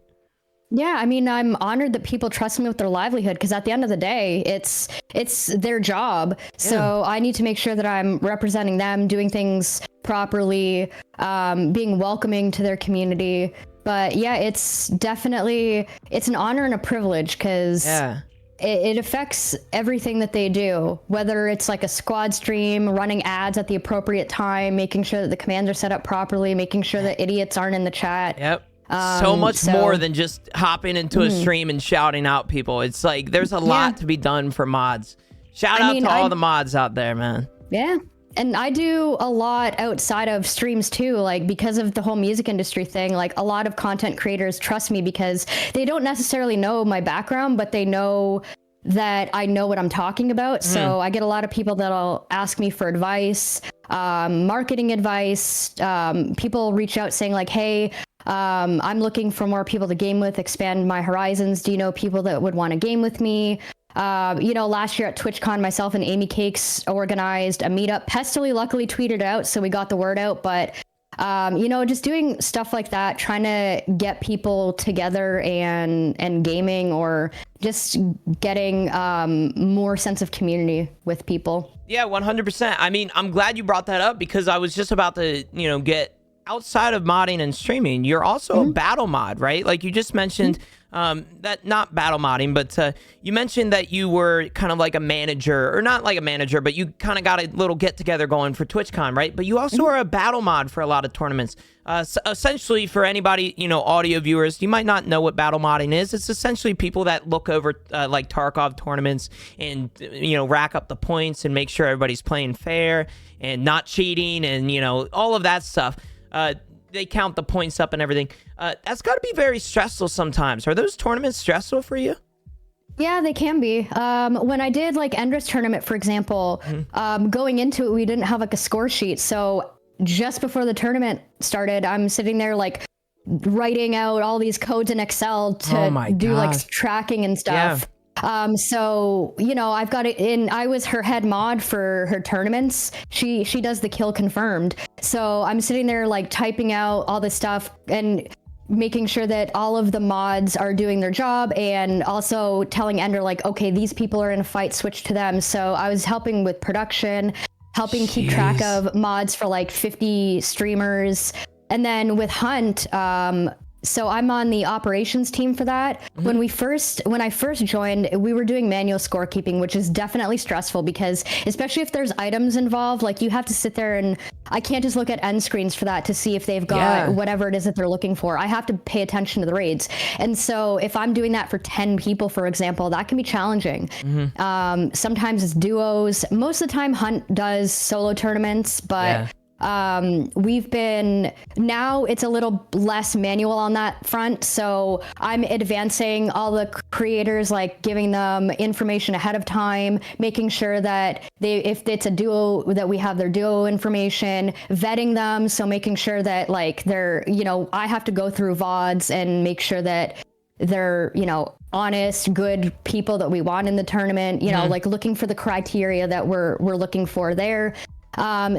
Yeah, I mean, I'm honored that people trust me with their livelihood, because at the end of the day, it's their job. So I need to make sure that I'm representing them, doing things properly, being welcoming to their community. But yeah, it's an honor and a privilege, because it affects everything that they do, whether it's like a squad stream, running ads at the appropriate time, making sure that the commands are set up properly, making sure that idiots aren't in the chat. Yep. So much more than just hopping into a stream and shouting out people. It's like there's a lot to be done for mods. Shout out to all the mods out there, man. Yeah. And I do a lot outside of streams too, like because of the whole music industry thing. Like a lot of content creators trust me because they don't necessarily know my background, but they know that I know what I'm talking about. So I get a lot of people that'll ask me for advice, marketing advice. People reach out saying like, hey, I'm looking for more people to game with, expand my horizons. Do you know people that would want to game with me? You know, last year at TwitchCon, myself and Amy Cakes organized a meetup. Pestily luckily tweeted out, so we got the word out. But, you know, just doing stuff like that, trying to get people together and gaming, or just getting more sense of community with people. Yeah, 100%. I mean, I'm glad you brought that up, because I was just about to, you know, get outside of modding and streaming, you're also a battle mod, right? Like you just mentioned that, not battle modding, but you mentioned that you were kind of like a manager, or not like a manager, but you kind of got a little get together going for TwitchCon, right? But you also are a battle mod for a lot of tournaments. Essentially, for anybody, audio viewers, you might not know what battle modding is. It's essentially people that look over like Tarkov tournaments and, rack up the points and make sure everybody's playing fair and not cheating and, all of that stuff. They count the points up and everything. That's got to be very stressful sometimes. Are those tournaments stressful for you? Yeah, they can be. When I did like Endra's tournament, for example, going into it, we didn't have like a score sheet. So just before the tournament started, I'm sitting there like writing out all these codes in Excel to do like tracking and stuff. Yeah. So, I've got it in, I was her head mod for her tournaments. She does the kill confirmed. So I'm sitting there like typing out all this stuff and making sure that all of the mods are doing their job, and also telling Ender like, okay, these people are in a fight, switch to them. So I was helping with production, helping keep track of mods for like 50 streamers. And then with Hunt, so I'm on the operations team for that. When I first joined, we were doing manual scorekeeping, which is definitely stressful because especially if there's items involved, like you have to sit there and I can't just look at end screens for that to see if they've got whatever it is that they're looking for. I have to pay attention to the raids. And so if I'm doing that for 10 people, for example, that can be challenging. Sometimes it's duos. Most of the time Hunt does solo tournaments, but now it's a little less manual on that front. So I'm advancing all the creators, like giving them information ahead of time, making sure that if it's a duo, that we have their duo information, vetting them. So making sure that like they're, I have to go through VODs and make sure that they're, honest, good people that we want in the tournament, like looking for the criteria that we're looking for there.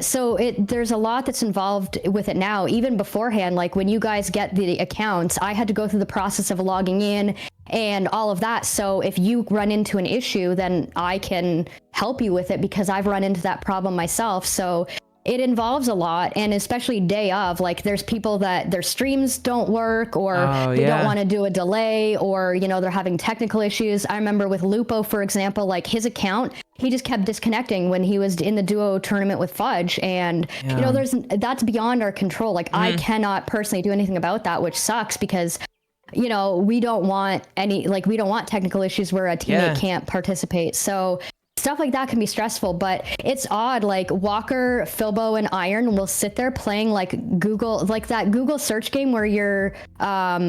So there's a lot that's involved with it now. Even beforehand, like when you guys get the accounts, I had to go through the process of logging in and all of that. So if you run into an issue, then I can help you with it because I've run into that problem myself. So it involves a lot, and especially day of, like there's people that their streams don't work, or they don't want to do a delay, or they're having technical issues. I remember with Lupo, for example, like his account, he just kept disconnecting when he was in the duo tournament with Fudge, and that's beyond our control. Like I cannot personally do anything about that, which sucks because we don't want technical issues where a teammate can't participate. So stuff like that can be stressful, but it's odd. Like Walker, Philbo, and Iron will sit there playing like Google, like that Google search game where you're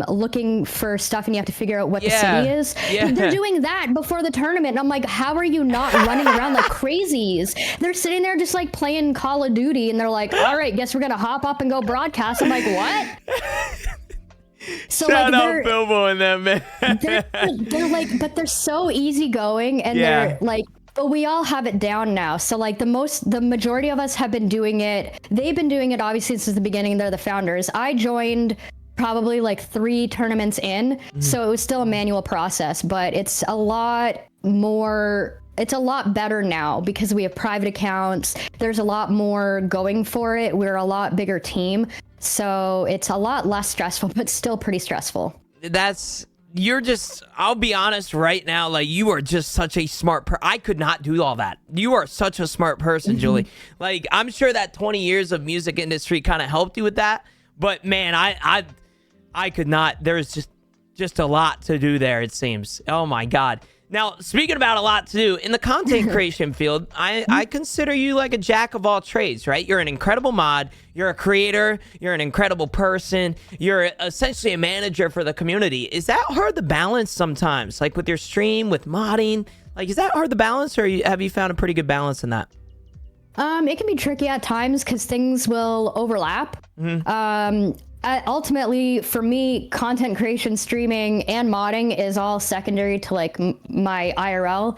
looking for stuff and you have to figure out what the city is. They're doing that before the tournament. And I'm like, how are you not running around like crazies? They're sitting there just like playing Call of Duty, and they're like, all right, guess we're going to hop up and go broadcast. I'm like, what? So shout out Philbo and them, man. they're like, but they're so easygoing, and they're like, but we all have it down now. So like the majority of us have been doing it. They've been doing it obviously since the beginning. They're the founders. I joined probably like 3 tournaments in. So it was still a manual process, but it's a lot better now because we have private accounts. There's a lot more going for it. We're a lot bigger team. So it's a lot less stressful, but still pretty stressful. I'll be honest right now, like you are just such a smart I could not do all that. You are such a smart person, JewLee. Like I'm sure that 20 years of music industry kind of helped you with that. But man, I could not. There's just a lot to do there, it seems. Oh my God. Now, speaking about a lot to do, in the content creation field, I consider you like a jack of all trades, right? You're an incredible mod, you're a creator, you're an incredible person, you're essentially a manager for the community. Is that hard to balance sometimes? Like with your stream, with modding? Like, is that hard to balance, or have you found a pretty good balance in that? It can be tricky at times because things will overlap. Ultimately, for me, content creation, streaming, and modding is all secondary to like my IRL.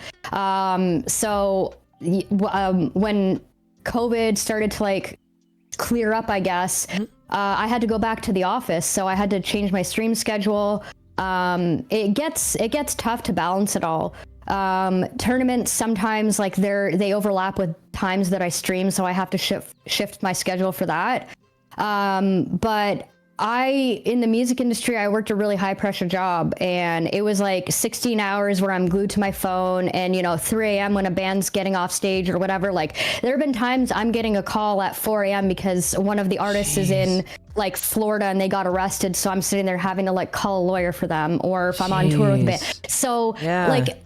When COVID started to like clear up, I guess, I had to go back to the office, so I had to change my stream schedule. It gets tough to balance it all. Tournaments sometimes like they overlap with times that I stream, so I have to shift my schedule for that. But in the music industry, I worked a really high pressure job, and it was like 16 hours where I'm glued to my phone, and 3 a.m. when a band's getting off stage or whatever. Like, there have been times I'm getting a call at 4 a.m. because one of the artists is in like Florida and they got arrested. So I'm sitting there having to like call a lawyer for them, or if I'm on tour with a band. So like,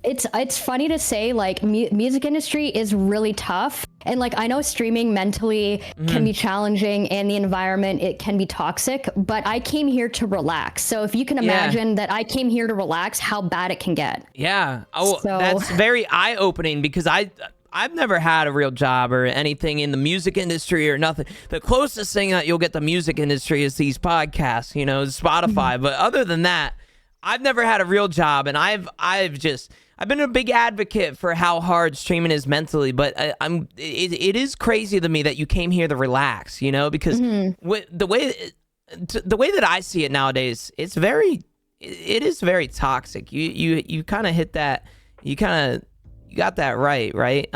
it's funny to say, like, music industry is really tough. And like, I know streaming mentally can be challenging, and the environment, it can be toxic, but I came here to relax. So if you can imagine that I came here to relax, how bad it can get. Yeah. Oh, that's very eye-opening, because I've never had a real job or anything in the music industry or nothing. The closest thing that you'll get to music industry is these podcasts, Spotify. But other than that, I've never had a real job, and I've been a big advocate for how hard streaming is mentally, but it is crazy to me that you came here to relax, because the way that I see it nowadays, it is very toxic. You kind of hit that, you got that right?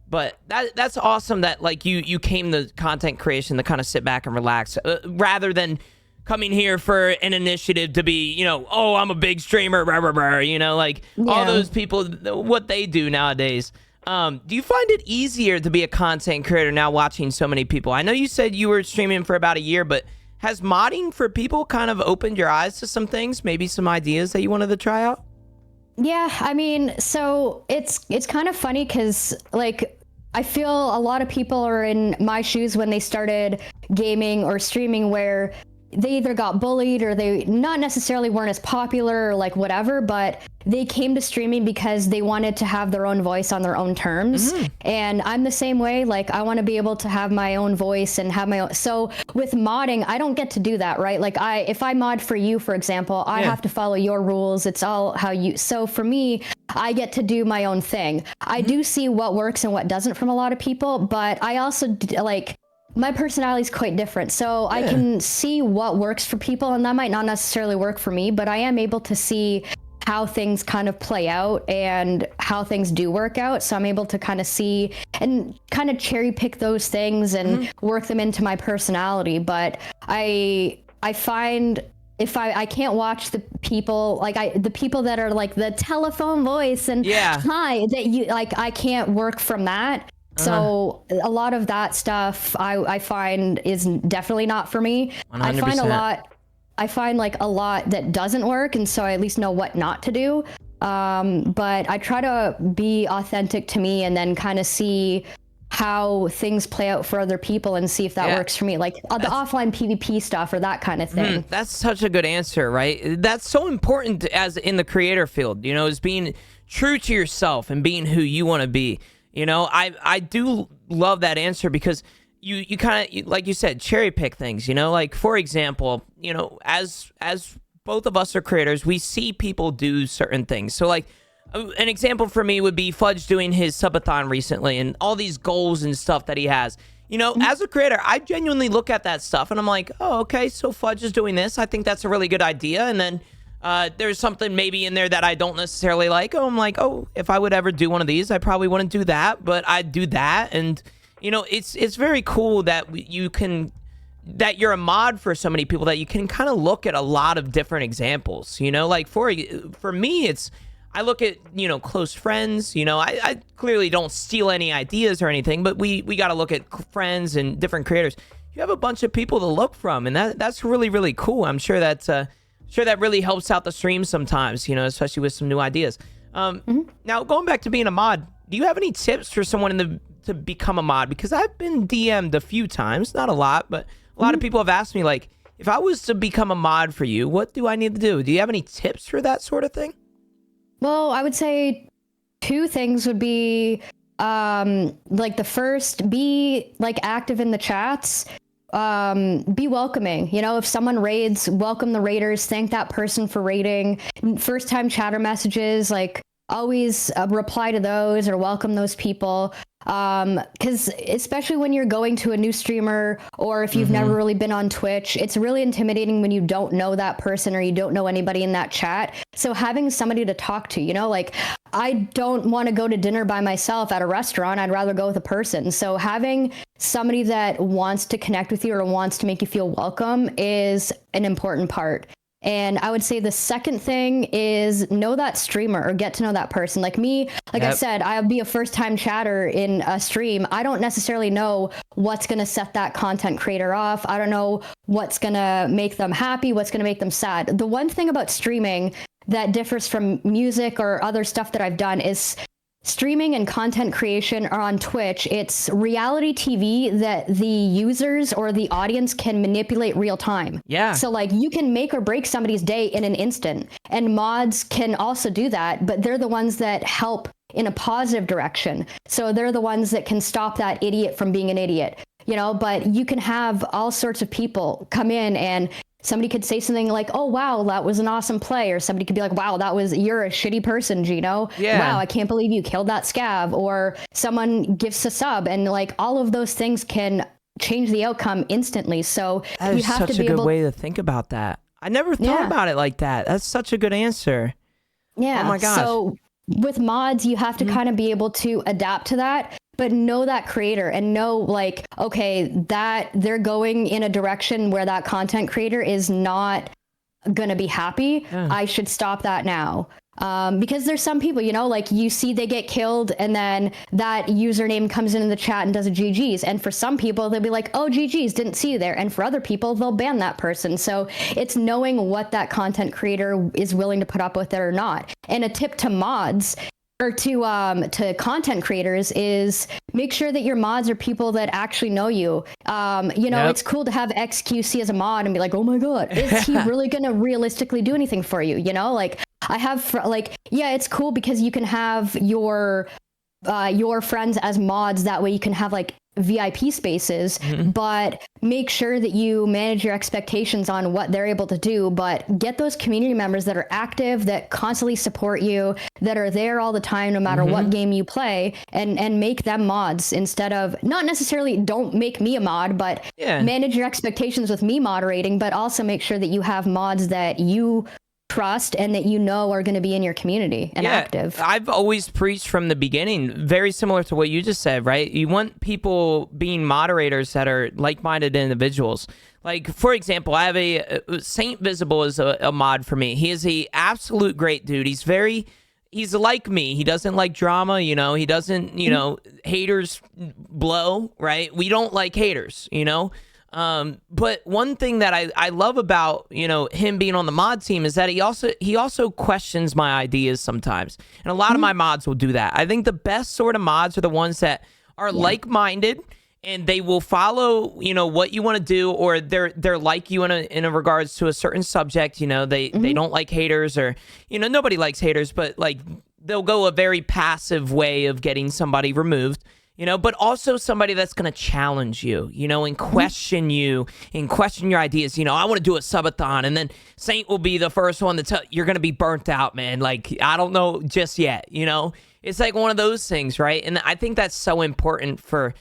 But that's awesome that like you came to content creation to kind of sit back and relax, rather than coming here for an initiative to be, oh, I'm a big streamer, rah, rah, rah, like all those people, what they do nowadays. Do you find it easier to be a content creator now, watching so many people? I know you said you were streaming for about a year, but has modding for people kind of opened your eyes to some things, maybe some ideas that you wanted to try out? Yeah, I mean, so it's kind of funny because like, I feel a lot of people are in my shoes when they started gaming or streaming, where they either got bullied or they not necessarily weren't as popular or like whatever, but they came to streaming because they wanted to have their own voice on their own terms. And I'm the same way. Like, I want to be able to have my own voice and have my own. So with modding, I don't get to do that, right? Like, if I mod for you, for example, I have to follow your rules. It's all how you. So for me, I get to do my own thing. I do see what works and what doesn't from a lot of people, but I also like, my personality is quite different. So I can see what works for people, and that might not necessarily work for me, but I am able to see how things kind of play out and how things do work out. So I'm able to kind of see and kind of cherry pick those things and work them into my personality. But I find if I can't watch the people, like the people that are like the telephone voice and hi, that you like, I can't work from that. So a lot of that stuff I find is definitely not for me. 100%. I find like a lot that doesn't work, and so I at least know what not to do. But I try to be authentic to me, and then kind of see how things play out for other people and see if that works for me, like the offline PvP stuff or that kind of thing. That's such a good answer, right? That's so important as in the creator field, is being true to yourself and being who you want to be. I do love that answer, because you kind of, like you said, cherry pick things, like, for example, as both of us are creators, we see people do certain things. So like an example for me would be Fudge doing his subathon recently and all these goals and stuff that he has. As a creator, I genuinely look at that stuff and I'm like, oh, okay, so Fudge is doing this. I think that's a really good idea. And then there's something maybe in there that I don't necessarily like. Oh, I'm like, oh, if I would ever do one of these, I probably wouldn't do that, but I'd do that. And, it's very cool that that you're a mod for so many people, that you can kind of look at a lot of different examples, like for me, I look at, close friends, I clearly don't steal any ideas or anything, but we got to look at friends and different creators. You have a bunch of people to look from, and that's really, really cool. I'm sure that's, that really helps out the stream sometimes, especially with some new ideas. Now, going back to being a mod, do you have any tips for someone to become a mod? Because I've been DM'd a few times, not a lot, but a lot of people have asked me, like, if I was to become a mod for you, what do I need to do? Do you have any tips for that sort of thing? Well, I would say 2 things would be, like, the first, be like active in the chats. Be welcoming. If someone raids, welcome the raiders, thank that person for raiding. First time chatter messages, like, always reply to those or welcome those people. Because especially when you're going to a new streamer, or if you've never really been on Twitch, it's really intimidating when you don't know that person or you don't know anybody in that chat. So having somebody to talk to, like I don't want to go to dinner by myself at a restaurant. I'd rather go with a person. So having somebody that wants to connect with you or wants to make you feel welcome is an important part. And I would say the second thing is know that streamer or get to know that person. Like me, I said, I'll be a first-time chatter in a stream. I don't necessarily know what's going to set that content creator off. I don't know what's going to make them happy, what's going to make them sad. The one thing about streaming that differs from music or other stuff that I've done is streaming and content creation are on Twitch. It's reality TV that the users or the audience can manipulate real time. Yeah. So like you can make or break somebody's day in an instant, and mods can also do that, but they're the ones that help in a positive direction. So they're the ones that can stop that idiot from being an idiot, but you can have all sorts of people come in and somebody could say something like, oh, wow, that was an awesome play. Or somebody could be like, wow, you're a shitty person, Geno. Yeah. Wow, I can't believe you killed that scav. Or someone gives a sub, and like all of those things can change the outcome instantly. So that you have such to be a good able way to think about that. I never thought about it like that. That's such a good answer. Yeah. Oh my gosh. So with mods, you have to kind of be able to adapt to that. But know that creator and know like, okay, that they're going in a direction where that content creator is not going to be happy. I should stop that now. Because there's some people, like you see they get killed and then that username comes in the chat and does a GG's. And for some people, they'll be like, oh, GG's, didn't see you there. And for other people, they'll ban that person. So it's knowing what that content creator is willing to put up with it or not. And a tip to mods or to content creators is make sure that your mods are people that actually know you. It's cool to have XQC as a mod and be like, oh my God, is he really going to realistically do anything for you? Like I have it's cool because you can have your friends as mods. That way you can have like VIP spaces, but make sure that you manage your expectations on what they're able to do, but get those community members that are active, that constantly support you, that are there all the time, no matter what game you play, and make them mods instead of not necessarily don't make me a mod, but manage your expectations with me moderating, but also make sure that you have mods that you trust and that are going to be in your community and active. I've always preached from the beginning, very similar to what you just said, right? You want people being moderators that are like-minded individuals. Like, for example, I have Saint Visible is a mod for me. He is a absolute great dude. He's like me. He doesn't like drama, he doesn't, haters blow, right? We don't like haters, But one thing that I love about, him being on the mod team is that he also questions my ideas sometimes. And a lot of my mods will do that. I think the best sort of mods are the ones that are like-minded and they will follow, what you want to do, or they're like you in a regards to a certain subject. They don't like haters, or, nobody likes haters, but like they'll go a very passive way of getting somebody removed. But also somebody that's going to challenge you, and question you and question your ideas. I want to do a subathon, and then Saint will be the first one to tell you're going to be burnt out, man. Like, I don't know just yet, It's like one of those things, right? And I think that's so important for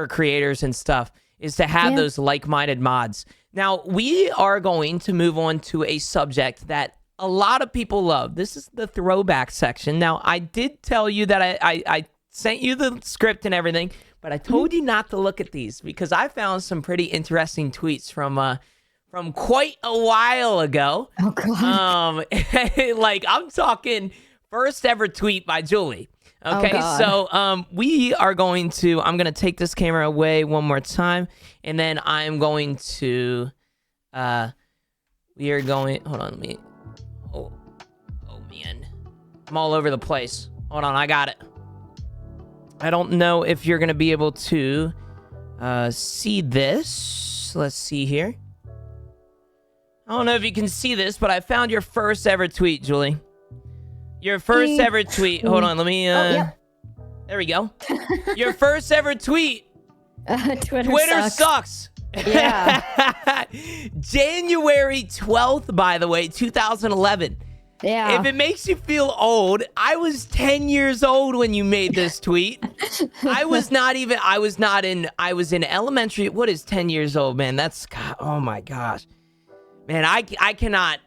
creators and stuff, is to have those like-minded mods. Now, we are going to move on to a subject that a lot of people love. This is the throwback section. Now, I did tell you that I sent you the script and everything, but I told you not to look at these because I found some pretty interesting tweets from quite a while ago. Oh God! Like I'm talking first ever tweet by JewLee. Okay, so I'm gonna take this camera away one more time, and then I'm going to we are going. Hold on, let me. Oh man, I'm all over the place. Hold on, I got it. I don't know if you're going to be able to see this. Let's see here. I don't know if you can see this, but I found your first ever tweet, JewLee. Your first ever tweet. Hold on, let me... There we go. Your first ever tweet. Twitter sucks. Yeah. January 12th, by the way, 2011. Yeah. If it makes you feel old, I was 10 years old when you made this tweet. I was in elementary. What is 10 years old, man? That's, God, oh my gosh. Man, I cannot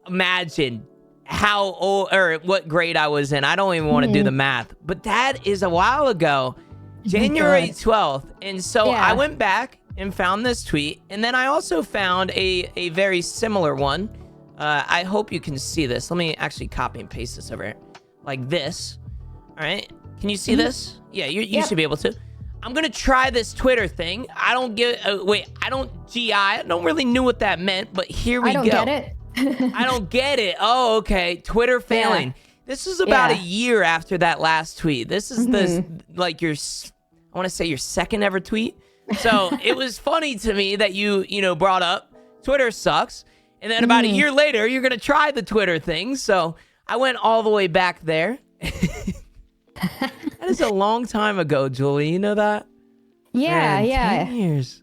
imagine how old or what grade I was in. I don't even want to do the math. But that is a while ago, January 12th. And so I went back and found this tweet. And then I also found a very similar one. I hope you can see this. Let me actually copy and paste this over here. Like this. All right. Can you see this? Yeah, you should be able to. I'm going to try this Twitter thing. I don't really knew what that meant, but here we go. I don't get it. I don't get it. Oh, okay. Twitter failing. Yeah. This is about a year after that last tweet. This is like I want to say your second ever tweet. So it was funny to me that you brought up Twitter sucks. And then about a year later, you're going to try the Twitter thing. So I went all the way back there. That is a long time ago, JewLee. You know that? Yeah, Man, yeah. 10 years.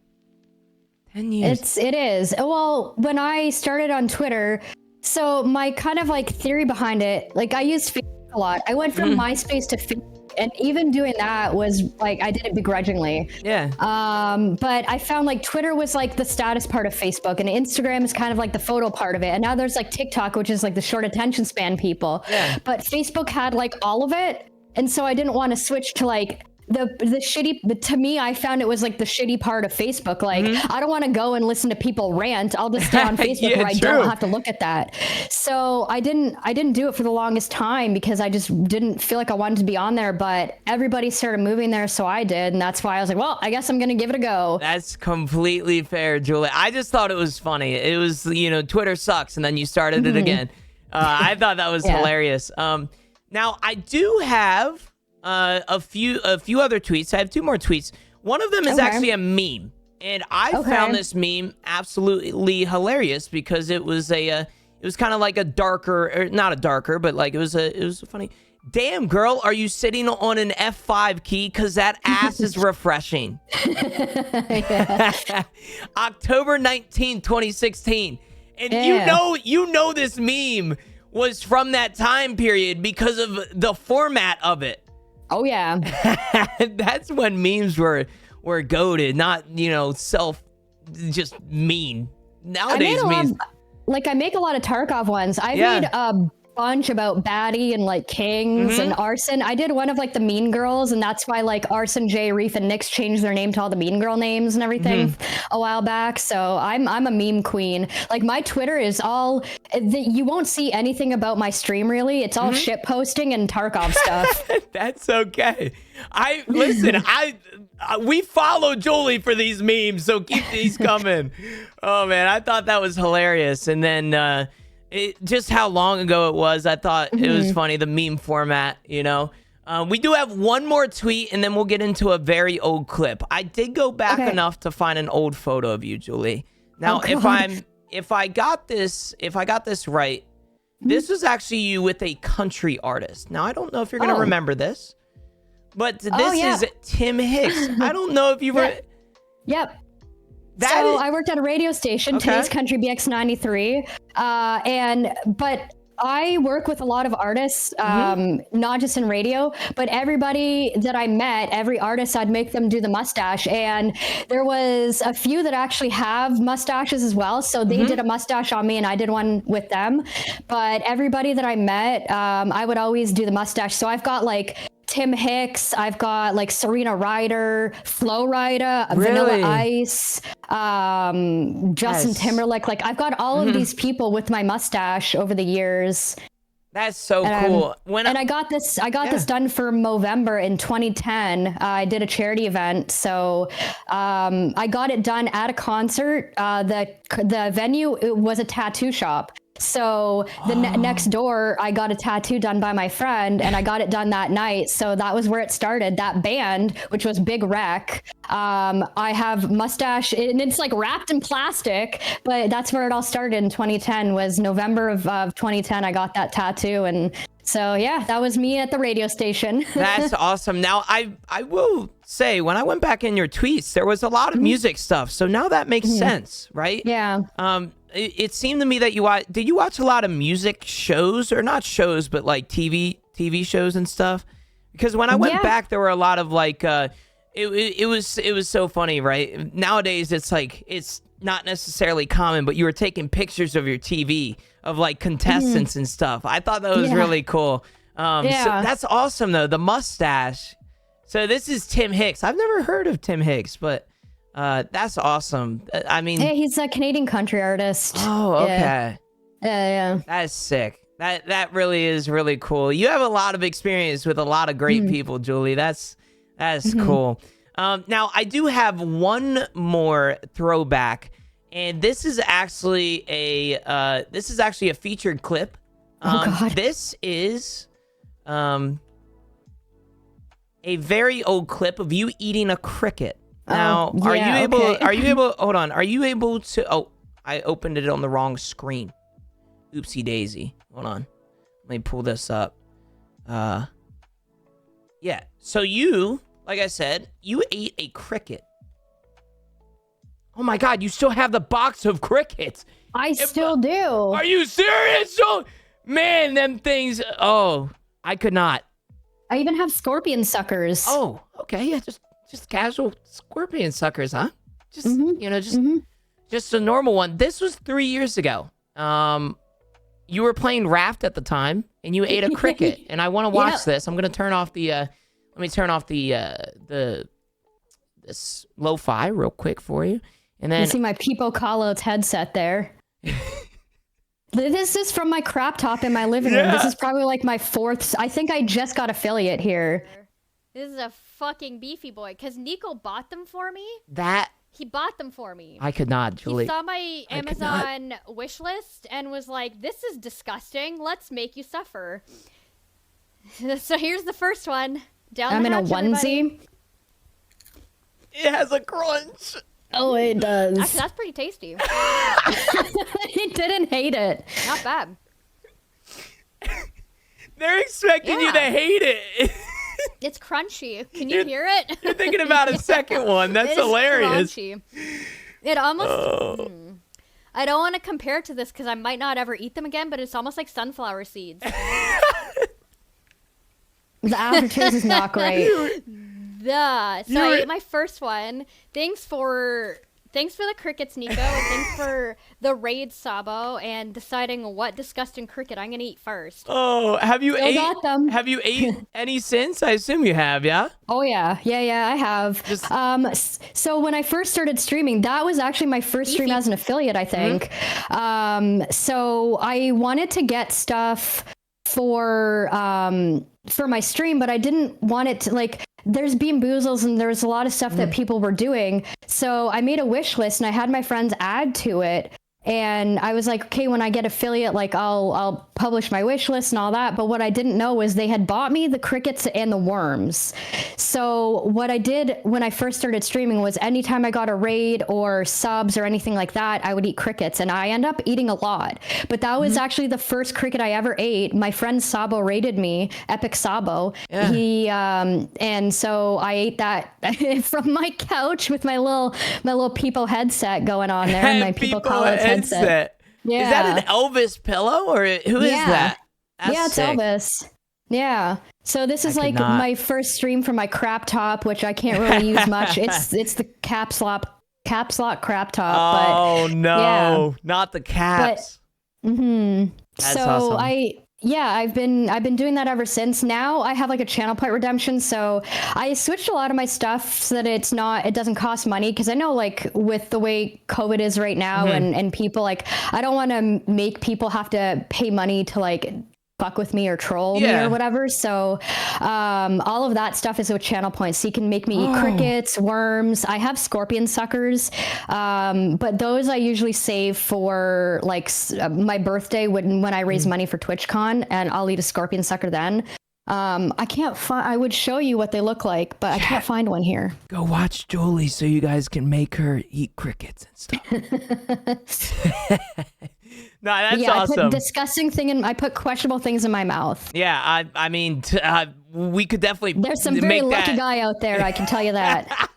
10 years. It is. Well, when I started on Twitter, so my kind of like theory behind it, like I used Facebook a lot. I went from MySpace to Facebook. And even doing that was like, I did it begrudgingly. Yeah. But I found like Twitter was like the status part of Facebook, and Instagram is kind of like the photo part of it. And now there's like TikTok, which is like the short attention span people. Yeah. But Facebook had like all of it. And so I didn't want to switch to like the shitty, but to me, I found it was like the shitty part of Facebook. Like, I don't want to go and listen to people rant. I'll just stay on Facebook where I don't have to look at that. So I didn't do it for the longest time because I just didn't feel like I wanted to be on there, but everybody started moving there. So I did. And that's why I was like, well, I guess I'm going to give it a go. That's completely fair, JewLee. I just thought it was funny. It was, Twitter sucks. And then you started it again. I thought that was hilarious. Now I do have a few other tweets. I have 2 more tweets. One of them is actually a meme, and I found this meme absolutely hilarious because it was it was kind of like a darker, or not a darker, but like it was funny. Damn, girl, are you sitting on an F5 key? Cause that ass is refreshing. October 19th, 2016, and you know this meme was from that time period because of the format of it. Oh yeah. That's when memes were goated, not, just mean. Nowadays memes. I make a lot of Tarkov ones. I made a bunch about baddie and like kings and arson. I did one of like the mean girls, and that's why like Arson, Jay, Reef, and Nyx changed their name to all the mean girl names and everything a while back. So I'm a meme queen. Like my Twitter is all you won't see anything about my stream really. It's all shit posting and Tarkov stuff. That's okay. We follow JewLee for these memes, so keep these coming. Oh man, I thought that was hilarious. And then just how long ago it was, I thought it was funny, the meme format, We do have one more tweet, and then we'll get into a very old clip. I did go back enough to find an old photo of you, JewLee. Now, if I got this right, this was actually you with a country artist. Now, I don't know if you're going to remember this, but this is Tim Hicks. I don't know if you were... Yep. I worked at a radio station, today's Country BX 93, but I work with a lot of artists, not just in radio, but everybody that I met, every artist, I'd make them do the mustache. And there was a few that actually have mustaches as well. So they did a mustache on me and I did one with them. But everybody that I met, I would always do the mustache. So I've got like Tim Hicks, I've got like Serena Ryder, Flo Rida, Vanilla Ice, Justin Timberlake. Like I've got all of these people with my mustache over the years. That's so cool. I got this done for Movember in 2010. I did a charity event. So I got it done at a concert. The venue, it was a tattoo shop. So the next door, I got a tattoo done by my friend, and I got it done that night. So that was where it started. That band, which was Big Wreck. I have mustache, and it's like wrapped in plastic, but that's where it all started in 2010. Was November of 2010. I got that tattoo, and so yeah, that was me at the radio station. That's awesome. Now I will say, when I went back in your tweets, there was a lot of music stuff. So now that makes sense, right? Yeah. it seemed to me that did you watch a lot of music shows, or not shows, but like TV shows and stuff? Because when I went back, there were a lot of like, it was so funny, right? Nowadays, it's like, it's not necessarily common, but you were taking pictures of your TV of like contestants and stuff. I thought that was really cool. So that's awesome though. The mustache. So this is Tim Hicks. I've never heard of Tim Hicks, but that's awesome. I mean, yeah, he's a Canadian country artist. Oh, okay. Yeah. That's sick. That really is really cool. You have a lot of experience with a lot of great people, JewLee. That's cool. Now I do have one more throwback, and this is actually a featured clip. Oh God. This is a very old clip of you eating a cricket. Now, are you able? Hold on. Are you able to? Oh, I opened it on the wrong screen. Oopsie daisy. Hold on. Let me pull this up. Yeah. So you, like I said, you ate a cricket. Oh my God! You still have the box of crickets. I still do. Are you serious? So, man, them things. Oh, I could not. I even have scorpion suckers. Oh, okay. Yeah, just casual scorpion suckers, huh? Just just a normal one. This was 3 years ago. You were playing Raft at the time, and you ate a cricket. And I want to watch this. I'm gonna turn off the. Let me turn off this lo-fi real quick for you, and then you see my Peepo Carlos headset there. This is from my crop top in my living room. This is probably like my fourth. I think I just got affiliate here. This is a fucking beefy boy, because Nico bought them for me. He bought them for me. I could not, JewLee. He saw my Amazon wish list and was like, this is disgusting. Let's make you suffer. So here's the first one. I'm in a onesie. Everybody. It has a crunch. Oh, it does. Actually, that's pretty tasty. He didn't hate it. Not bad. They're expecting you to hate it. It's crunchy. Can you hear it? You're thinking about a second one. That's hilarious. Crunchy. It almost... I don't want to compare it to this because I might not ever eat them again, but it's almost like sunflower seeds. The aftertaste is not great. So I ate my first one. Thanks for the crickets, Nico. And thanks for the raid, Sabo, and deciding what disgusting cricket I'm gonna eat first. Oh, have you got them. Have you ate any since? I assume you have, yeah? Oh yeah, I have. So when I first started streaming, that was actually my first stream as an affiliate, I think. So I wanted to get stuff for my stream, but I didn't want it to, like, there's Bean Boozles and there's a lot of stuff that people were doing. So I made a wish list and I had my friends add to it. And I was like, okay, when I get affiliate, like I'll publish my wish list and all that. But what I didn't know was they had bought me the crickets and the worms. So what I did when I first started streaming was anytime I got a raid or subs or anything like that, I would eat crickets, and I end up eating a lot. But that was actually the first cricket I ever ate. My friend Sabo raided me, Epic Sabo. Yeah. He and so I ate that from my couch with my little Peepo headset going on there, and my Peepo Carlos headset. Yeah. Is that an Elvis pillow, or who is that? That's it's sick. Elvis. Yeah. So this is like my first stream from my crap top, which I can't really use much. It's the caps lock crap top. Oh, but, no, not the caps. But, That's so awesome. I've been doing that ever since. Now I have like a channel point redemption, so I switched a lot of my stuff so that it doesn't cost money, because I know, like, with the way COVID is right now, and people, like, I don't want to make people have to pay money to, like, fuck with me or troll me or whatever. So all of that stuff is with channel points. So you can make me eat crickets, worms. I have scorpion suckers, but those I usually save for, like, my birthday when I raise money for TwitchCon, and I'll eat a scorpion sucker then. I can't find. I would show you what they look like, but I can't find one here. Go watch JewLee so you guys can make her eat crickets and stuff. No, that's awesome. I put disgusting thing in. I put questionable things in my mouth. Yeah, I mean, we could definitely. There's some very lucky guy out there, I can tell you that.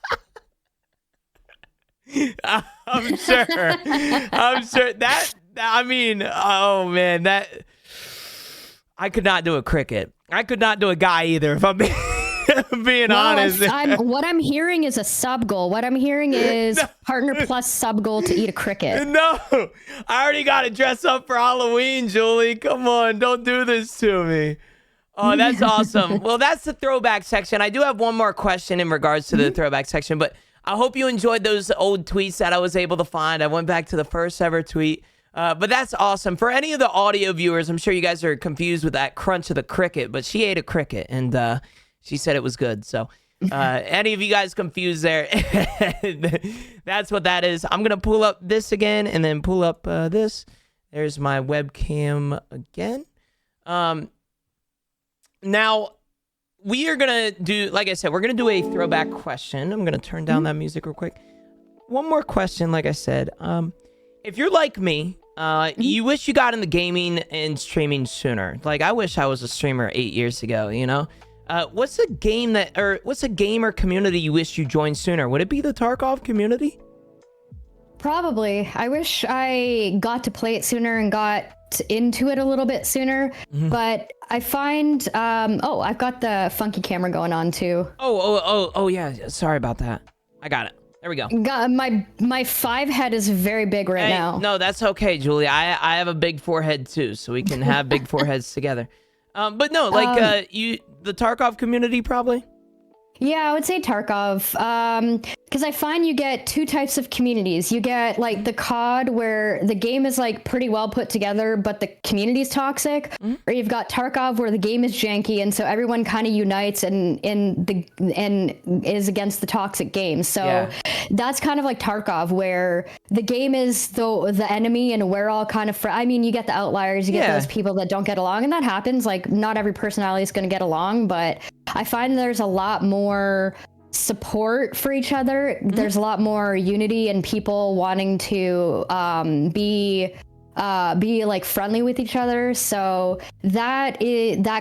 I'm sure. I'm sure that. I mean, oh man, that I could not do a cricket. I could not do a guy either. If I'm being honest. What I'm hearing is a sub goal. What I'm hearing is partner plus sub goal to eat a cricket. No, I already got to dress up for Halloween, JewLee. Come on, don't do this to me. Oh, that's awesome. Well, that's the throwback section. I do have one more question in regards to the throwback section, but I hope you enjoyed those old tweets that I was able to find. I went back to the first ever tweet. But that's awesome. For any of the audio viewers, I'm sure you guys are confused with that crunch of the cricket, but she ate a cricket and she said it was good. So any of you guys confused there, that's what that is. I'm going to pull up this again and then pull up this. There's my webcam again. Now, we are going to do, like I said, we're going to do a throwback question. I'm going to turn down that music real quick. One more question, like I said. If you're like me, you wish you got into gaming and streaming sooner. Like, I wish I was a streamer 8 years ago, you know? What's a game what's a game or community you wish you joined sooner? Would it be the Tarkov community? Probably. I wish I got to play it sooner and got into it a little bit sooner, but I find, I've got the funky camera going on too. Oh, yeah. Sorry about that. I got it. There we go. My 5 head is very big right now. No, that's okay, JewLee. I have a big forehead too, so we can have big foreheads together. But no, like the Tarkov community probably. Yeah, I would say Tarkov, because I find you get 2 types of communities. You get like the COD where the game is like pretty well put together, but the community is toxic. Or you've got Tarkov where the game is janky, and so everyone kind of unites and is against the toxic game. So that's kind of like Tarkov, where the game is the enemy, and we're all kind of. I mean, you get the outliers, you get those people that don't get along, and that happens. Like, not every personality is going to get along, but I find there's a lot more support for each other. There's a lot more unity and people wanting to be like friendly with each other. So that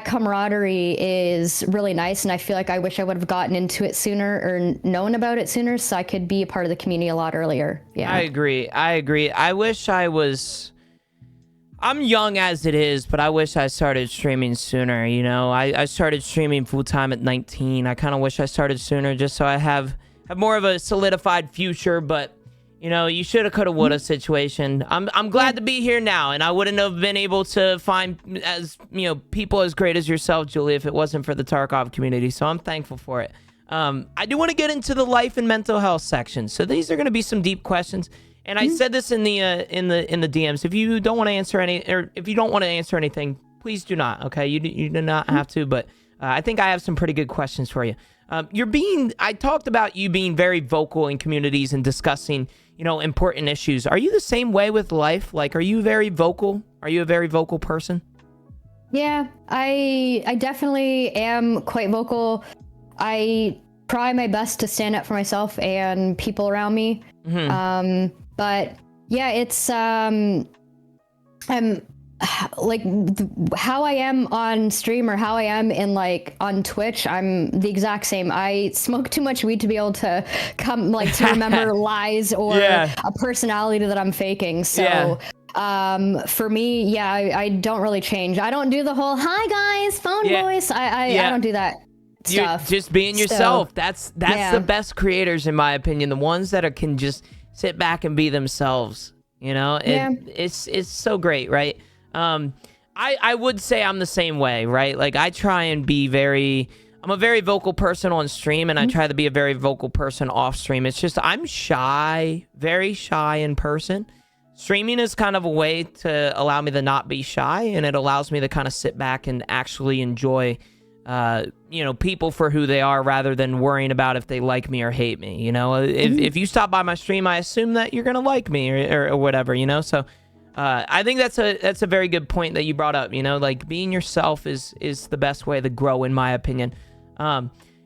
camaraderie is really nice, and I feel like I wish I would have gotten into it sooner or known about it sooner, so I could be a part of the community a lot earlier. Yeah, I agree. I wish I was. I'm young as it is, but I wish I started streaming sooner, you know? I started streaming full-time at 19. I kind of wish I started sooner just so I have more of a solidified future, but, you know, you shoulda, coulda, woulda situation. I'm glad to be here now, and I wouldn't have been able to find, as you know, people as great as yourself, JewLee, if it wasn't for the Tarkov community, so I'm thankful for it. I do want to get into the life and mental health section, so these are going to be some deep questions. And I said this in the DMs. If you don't want to answer anything, please do not. Okay, you do not have to. But I think I have some pretty good questions for you. I talked about you being very vocal in communities and discussing, you know, important issues. Are you the same way with life? Like, are you very vocal? Are you a very vocal person? Yeah, I definitely am quite vocal. I try my best to stand up for myself and people around me. But yeah, it's I'm like how I am on stream or how I am in like on Twitch, I'm the exact same. I smoke too much weed to be able to to remember lies or a personality that I'm faking. So for me, I don't really change. I don't do the whole hi guys phone voice. I don't do that stuff. Just being yourself. That's the best creators in my opinion. The ones that can just sit back and be themselves, you know? It's so great, right? I would say I'm the same way, right? Like, I try and be I'm a very vocal person on stream, and I try to be a very vocal person off stream. It's just I'm shy, very shy in person. Streaming is kind of a way to allow me to not be shy, and it allows me to kind of sit back and actually enjoy you know, people for who they are rather than worrying about if they like me or hate me, you know? If you stop by my stream, I assume that you're going to like me or whatever, you know? So I think that's a very good point that you brought up, you know? Like, being yourself is the best way to grow, in my opinion.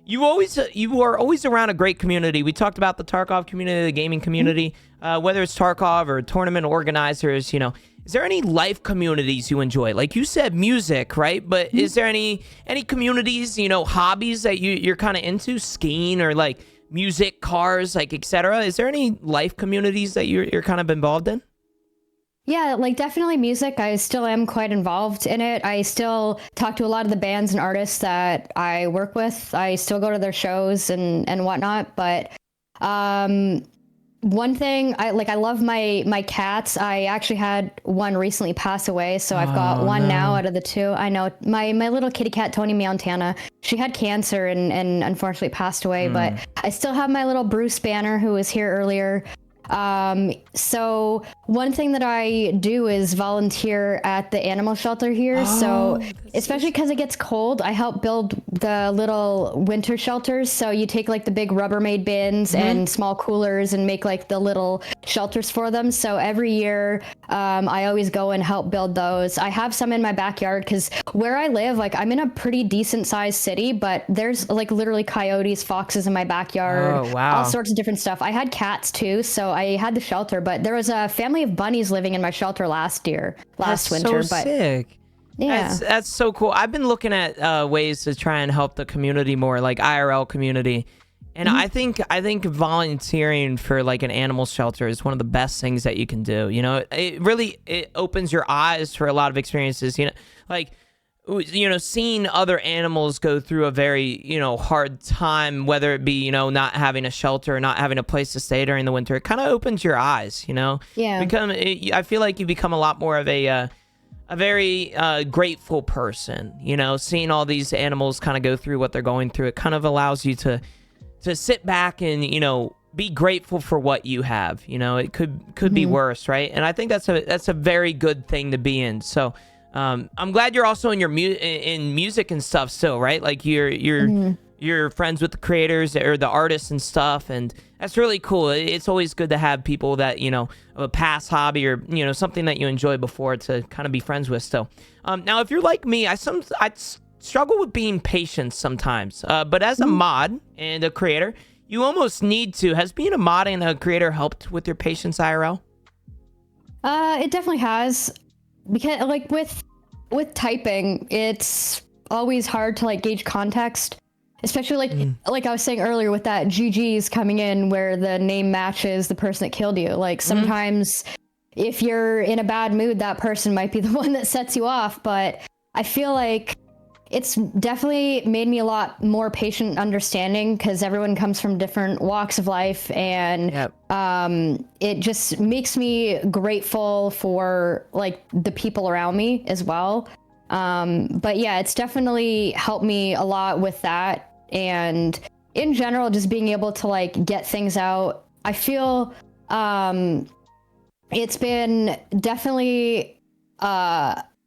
You are always around a great community. We talked about the Tarkov community, the gaming community, whether it's Tarkov or tournament organizers, you know. Is there any life communities you enjoy? Like you said, music, right? But is there any communities, you know, hobbies that you're kind of into? Skiing or like music, cars, like etc. Is there any life communities that you're kind of involved in? Yeah, like definitely music. I still am quite involved in it. I still talk to a lot of the bands and artists that I work with. I still go to their shows and whatnot. But one thing I love my cats. I actually had one recently pass away, so I've got one now out of the two. I know my little kitty cat Tony Montana. She had cancer and unfortunately passed away, but I still have my little Bruce Banner who was here earlier. So one thing that I do is volunteer at the animal shelter here. So especially because it gets cold, I help build the little winter shelters. So you take like the big Rubbermaid bins and small coolers and make like the little shelters for them. So every year, I always go and help build those. I have some in my backyard because where I live, like I'm in a pretty decent sized city, but there's like literally coyotes, foxes in my backyard, all sorts of different stuff. I had cats too. So I had the shelter, but there was a family of bunnies living in my shelter last winter. So sick. Yeah, that's so cool. I've been looking at ways to try and help the community more, like IRL community. And I think volunteering for like an animal shelter is one of the best things that you can do. You know, it opens your eyes for a lot of experiences. You know, like, you know, seeing other animals go through a very, you know, hard time, whether it be, you know, not having a shelter or not having a place to stay during the winter, it kind of opens your eyes, you know? Yeah. I feel like you become a lot more of a very grateful person, you know, seeing all these animals kind of go through what they're going through. It kind of allows you to sit back and, you know, be grateful for what you have. You know, it could be worse, right? And I think that's a very good thing to be in. So, I'm glad you're also in in music and stuff still, right? Like you're friends with the creators or the artists and stuff, and that's really cool. It's always good to have people that, you know, a past hobby or, you know, something that you enjoyed before to kind of be friends with still. Now, if you're like me, I struggle with being patient sometimes, but as a mod and a creator, you almost need to. Has being a mod and a creator helped with your patience IRL? It definitely has. Because like with typing, it's always hard to like gauge context, especially like I was saying earlier with that GG's coming in where the name matches the person that killed you. Like sometimes if you're in a bad mood, that person might be the one that sets you off. But I feel like it's definitely made me a lot more patient and understanding because everyone comes from different walks of life, and it just makes me grateful for like the people around me as well. But yeah, it's definitely helped me a lot with that, and in general, just being able to like get things out. I feel it's been definitely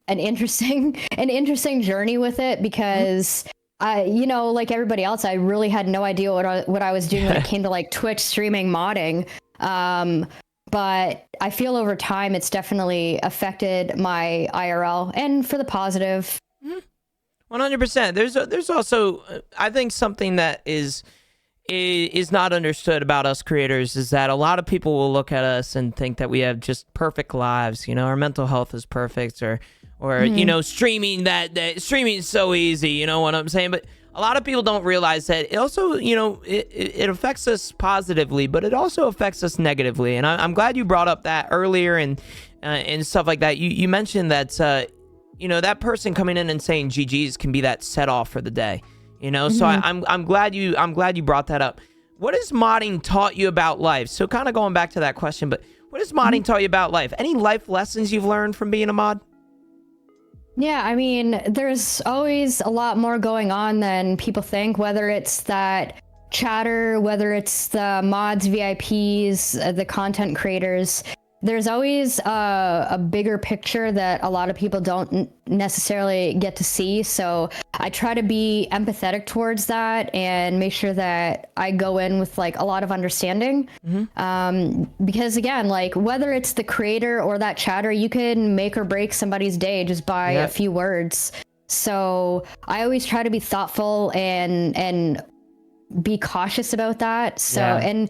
an interesting journey with it because I, you know, like everybody else, I really had no idea what I was doing when it came to like Twitch streaming modding. But I feel over time it's definitely affected my IRL and for the positive. 100%. There's also I think something that is not understood about us creators is that a lot of people will look at us and think that we have just perfect lives. You know, our mental health is perfect, or you know, streaming that streaming is so easy, you know what I'm saying? But a lot of people don't realize that it also, you know, it affects us positively, but it also affects us negatively. And I'm glad you brought up that earlier and stuff like that. You mentioned that you know, that person coming in and saying GG's can be that set off for the day, you know? So I'm glad you brought that up. What has modding taught you about life? So kind of going back to that question, but what has modding taught you about life? Any life lessons you've learned from being a mod? Yeah, I mean, there's always a lot more going on than people think, whether it's that chatter, whether it's the mods, VIPs, the content creators. There's always a bigger picture that a lot of people don't necessarily get to see. So I try to be empathetic towards that and make sure that I go in with like a lot of understanding. Because again, like whether it's the creator or that chatter, you can make or break somebody's day just by a few words. So I always try to be thoughtful and be cautious about that. So,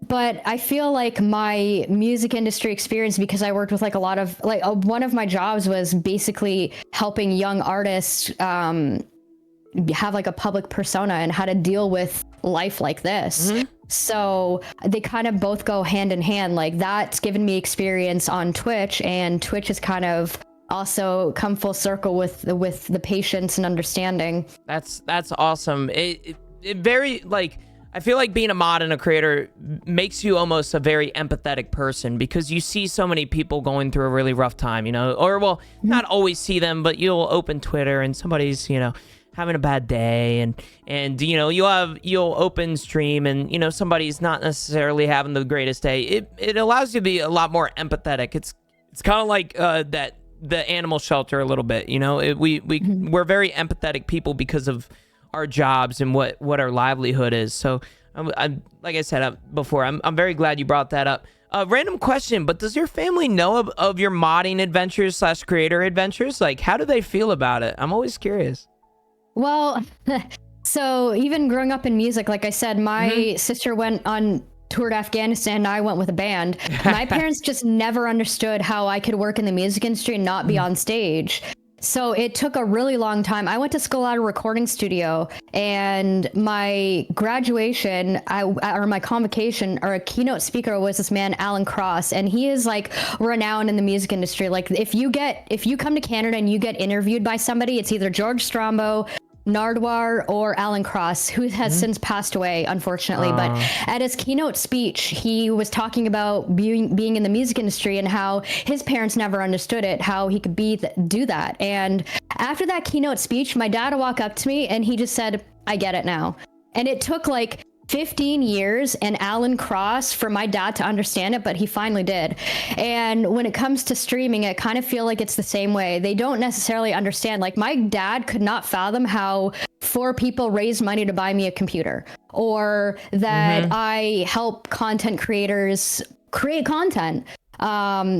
but I feel like my music industry experience, because I worked with like a lot of like one of my jobs was basically helping young artists have like a public persona and how to deal with life like this. So they kind of both go hand in hand. Like that's given me experience on Twitch, and Twitch has kind of also come full circle with the patience and understanding. That's awesome. It very, like, I feel like being a mod and a creator makes you almost a very empathetic person, because you see so many people going through a really rough time, you know, or well, not always see them, but you'll open Twitter and somebody's, you know, having a bad day, and you know, you'll open stream and, you know, somebody's not necessarily having the greatest day. It allows you to be a lot more empathetic. It's kind of like that the animal shelter a little bit, you know. We're very empathetic people because of our jobs and what our livelihood is. So I'm like I said before, I'm very glad you brought that up. Random question, but does your family know of your modding adventures / creator adventures? Like, how do they feel about it? I'm always curious. Well, so even growing up in music, like I said, my sister went on tour to Afghanistan and I went with a band. My parents just never understood how I could work in the music industry and not be on stage. So it took a really long time. I went to school at a recording studio, and my graduation or my convocation or a keynote speaker was this man, Alan Cross, and he is like renowned in the music industry. Like if you come to Canada and you get interviewed by somebody, it's either George Strombo, Nardwar, or Alan Cross, who has since passed away, unfortunately. But at his keynote speech, he was talking about being in the music industry and how his parents never understood it, how he could do that. And after that keynote speech, my dad would walk up to me and he just said, "I get it now." And it took like 15 years and Alan Cross for my dad to understand it, but he finally did. And when it comes to streaming, I kind of feel like it's the same way. They don't necessarily understand. Like my dad could not fathom how 4 people raised money to buy me a computer, or that I help content creators create content.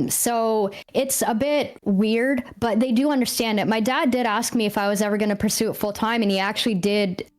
So it's a bit weird, but they do understand it. My dad did ask me if I was ever going to pursue it full time, and he actually did.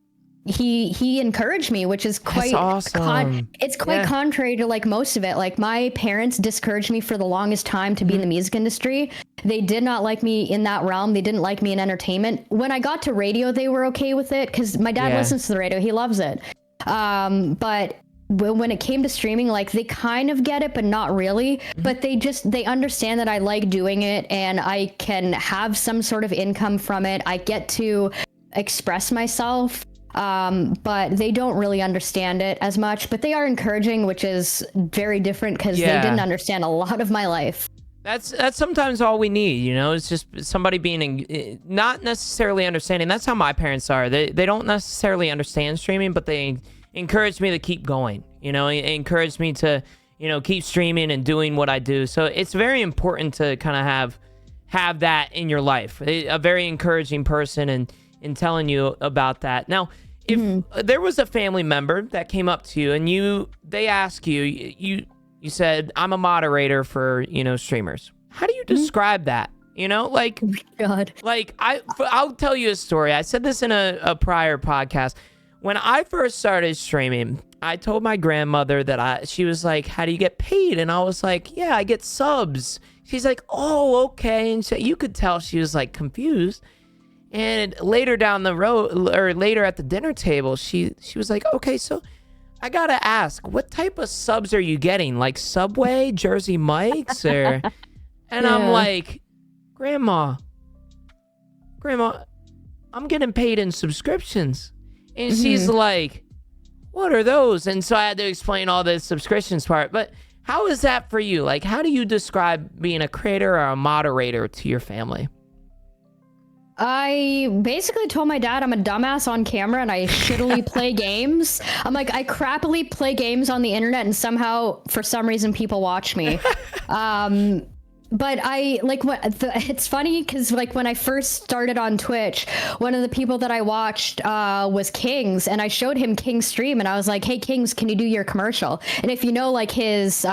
He encouraged me, which is quite awesome. It's quite contrary to like most of it. Like my parents discouraged me for the longest time to be in the music industry. They did not like me in that realm. They didn't like me in entertainment. When I got to radio, they were okay with it because my dad listens to the radio. He loves it. But when it came to streaming, like they kind of get it, but not really. But they understand that I like doing it and I can have some sort of income from it. I get to express myself. But they don't really understand it as much, but they are encouraging, which is very different because they didn't understand a lot of my life. That's sometimes all we need, you know. It's just somebody being not necessarily understanding. That's how my parents are. They don't necessarily understand streaming, but they encourage me to keep going, you know. They encourage me to, you know, keep streaming and doing what I do. So it's very important to kind of have that in your life. A very encouraging person and telling you about that. Now, if there was a family member that came up to you and they ask you said, "I'm a moderator for, you know, streamers." How do you describe that? You know, like, oh God. Like I'll tell you a story. I said this in a prior podcast. When I first started streaming, I told my grandmother that she was like, "How do you get paid?" And I was like, "Yeah, I get subs." She's like, "Oh, okay." And so you could tell she was like confused. And later down the road, or later at the dinner table, she was like, "Okay, so I gotta ask, what type of subs are you getting? Like Subway, Jersey Mike's, or?" And I'm like, Grandma, I'm getting paid in subscriptions." And she's like, "What are those?" And so I had to explain all the subscriptions part. But how is that for you? Like, how do you describe being a creator or a moderator to your family? I basically told my dad I'm a dumbass on camera and I shittily play games. I'm like, I crappily play games on the internet and somehow, for some reason, people watch me. But I like it's funny because like when I first started on Twitch, one of the people that I watched was Kings, and I showed him King's stream and I was like, "Hey Kings, can you do your commercial?" And if you know, like his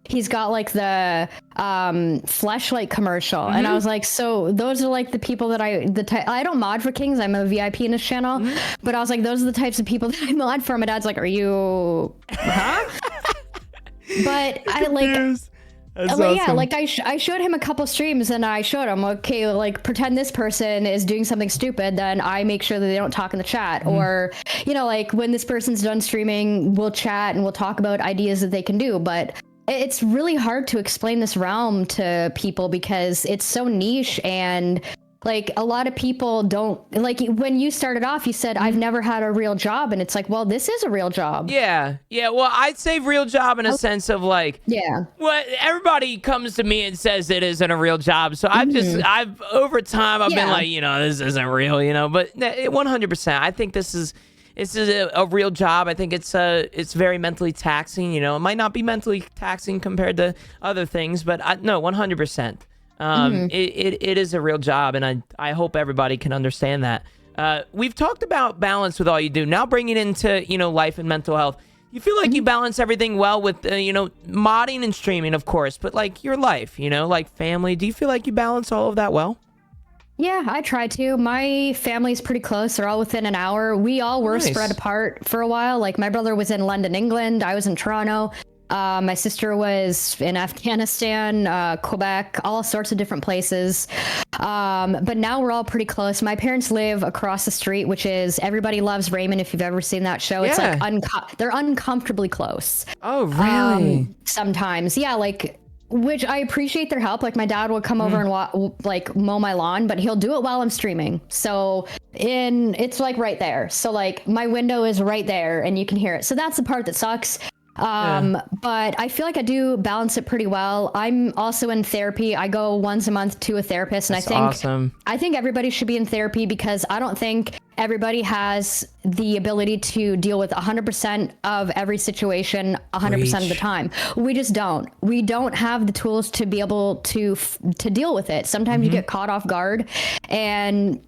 he's got like the fleshlight commercial, and I was like, so those are like the people that I don't mod for Kings, I'm a VIP in his channel, but I was like, those are the types of people that I mod for. My dad's like, "Are you huh?" But I like That's Well, yeah, awesome. like I showed him a couple streams and I showed him, okay, like pretend this person is doing something stupid, then I make sure that they don't talk in the chat. Or, like when this person's done streaming, we'll chat and we'll talk about ideas that they can do. But it's really hard to explain this realm to people because it's so niche, and like a lot of people don't, like when you started off, you said, I've never had a real job. And it's like, well, this is a real job. Yeah. Well, I'd say real job in a sense of like, Yeah. well, everybody comes to me and says it isn't a real job. So I've over time, I've been like, this isn't real, but 100%. I think this is a real job. I think it's very mentally taxing. It might not be mentally taxing compared to other things, but no, 100%. It is a real job, and I hope everybody can understand that. We've talked about balance with all you do. Now bringing it into, life and mental health. You feel like you balance everything well with, modding and streaming, of course, but like your life, like family. Do you feel like you balance all of that well? Yeah, I try to. My family's pretty close. They're all within an hour. We all were spread apart for a while. Like my brother was in London, England. I was in Toronto. My sister was in Afghanistan, Quebec, all sorts of different places. But now we're all pretty close. My parents live across the street, which is Everybody Loves Raymond. If you've ever seen that show, it's like they're uncomfortably close. Oh, really? Sometimes. Yeah. Like, which I appreciate their help. Like my dad would come over and like mow my lawn, but he'll do it while I'm streaming. So it's like right there. So like my window is right there and you can hear it. So that's the part that sucks. But I feel like I do balance it pretty well. I'm also in therapy. I go once a month to a therapist, and I think everybody should be in therapy because I don't think everybody has the ability to deal with 100% of every situation 100% of the time. We just don't. We don't have the tools to be able to deal with it. Sometimes you get caught off guard, and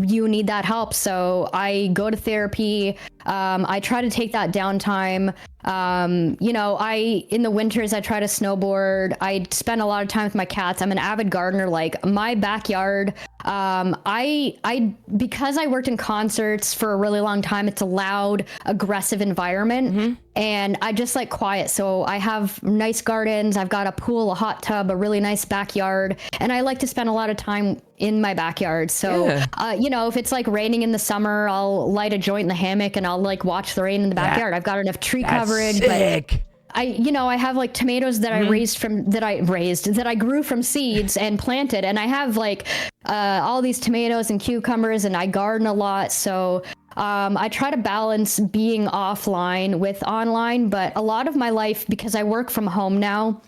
you need that help. So I go to therapy. I try to take that downtime. In the winters, I try to snowboard. I spend a lot of time with my cats. I'm an avid gardener. Like my backyard, because I worked in concerts for a really long time, it's a loud, aggressive environment. And I just like quiet. So I have nice gardens. I've got a pool, a hot tub, a really nice backyard. And I like to spend a lot of time in my backyard. So, if it's like raining in the summer, I'll light a joint in the hammock and I'll like watch the rain in the backyard. I've got enough tree coverage. Sick. But I have like tomatoes that I grew from seeds and planted. And I have like all these tomatoes and cucumbers, and I garden a lot. So I try to balance being offline with online, but a lot of my life, because I work from home now,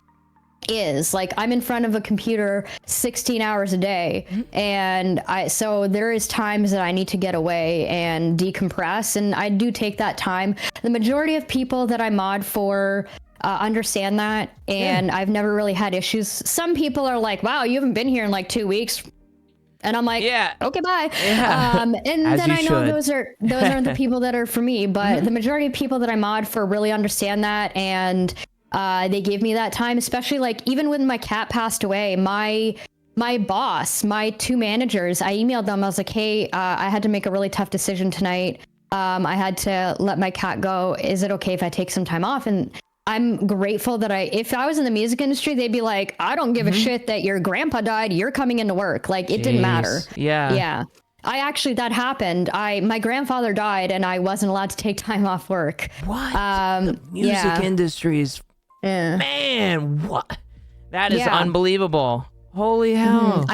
is like I'm in front of a computer 16 hours a day, and so there is times that I need to get away and decompress, and I do take that time. The majority of people that I mod for understand that, and I've never really had issues. Some people are like, wow, you haven't been here in like 2 weeks. And I'm like, okay, bye. And then I know those aren't the people that are for me, but the majority of people that I mod for really understand that, and they gave me that time, especially like even when my cat passed away, my boss, my two managers, I emailed them. I was like, hey, I had to make a really tough decision tonight. I had to let my cat go. Is it okay if I take some time off? And I'm grateful that if I was in the music industry, they'd be like, I don't give a shit that your grandpa died. You're coming into work. Like it didn't matter. Yeah. That happened. My grandfather died and I wasn't allowed to take time off work. What? The music industries. Man, what? That is unbelievable. Holy hell.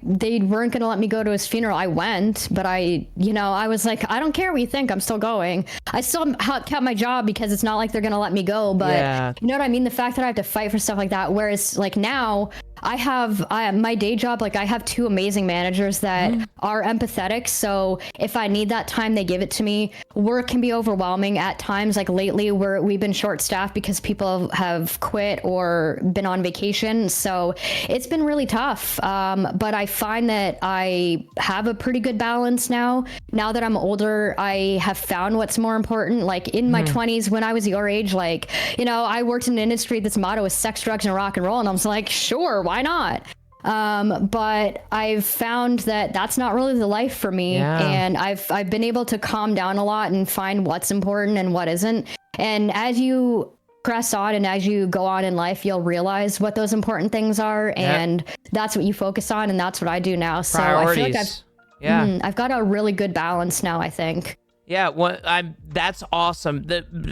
They weren't going to let me go to his funeral. I went, but I was like, I don't care what you think. I'm still going. I still kept my job because it's not like they're going to let me go. But you know what I mean? The fact that I have to fight for stuff like that. Whereas like now I have my day job. Like I have two amazing managers that are empathetic. So if I need that time, they give it to me. Work can be overwhelming at times. Like lately we've been short staffed because people have quit or been on vacation. So it's been really tough. But I find that I have a pretty good balance now. Now that I'm older, I have found what's more important. Like in my 20s, when I was your age, like, I worked in an industry that's motto is sex, drugs, and rock and roll. And I was like, sure, why not? But I've found that that's not really the life for me. And I've been able to calm down a lot and find what's important and what isn't. And as you press on, and as you go on in life, you'll realize what those important things are, and that's what you focus on, and that's what I do now. So I feel like I've got a really good balance now, I think. Yeah, that's awesome.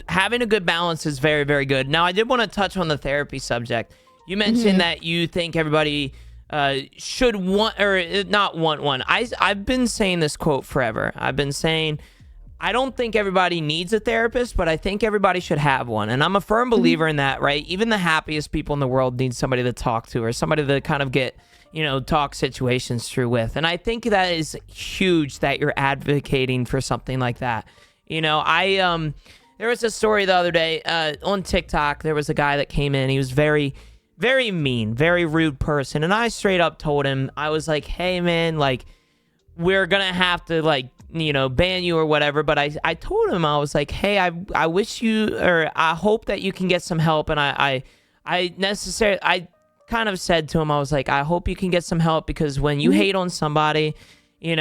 Having a good balance is very, very good. Now, I did want to touch on the therapy subject. You mentioned that you think everybody should want, or not want one. I've been saying this quote forever. I've been saying, I don't think everybody needs a therapist, but I think everybody should have one. And I'm a firm believer in that, right? Even the happiest people in the world need somebody to talk to, or somebody to kind of get, talk situations through with. And I think that is huge that you're advocating for something like that. There was a story the other day on TikTok. There was a guy that came in. He was very, very mean, very rude person. And I straight up told him, I was like, hey, man, like, we're going to have to, like, ban you or whatever. But I told him, I was like, hey, I wish you, or I hope that you can get some help. And I kind of said to him, I was like, I hope you can get some help, because when you hate on somebody, you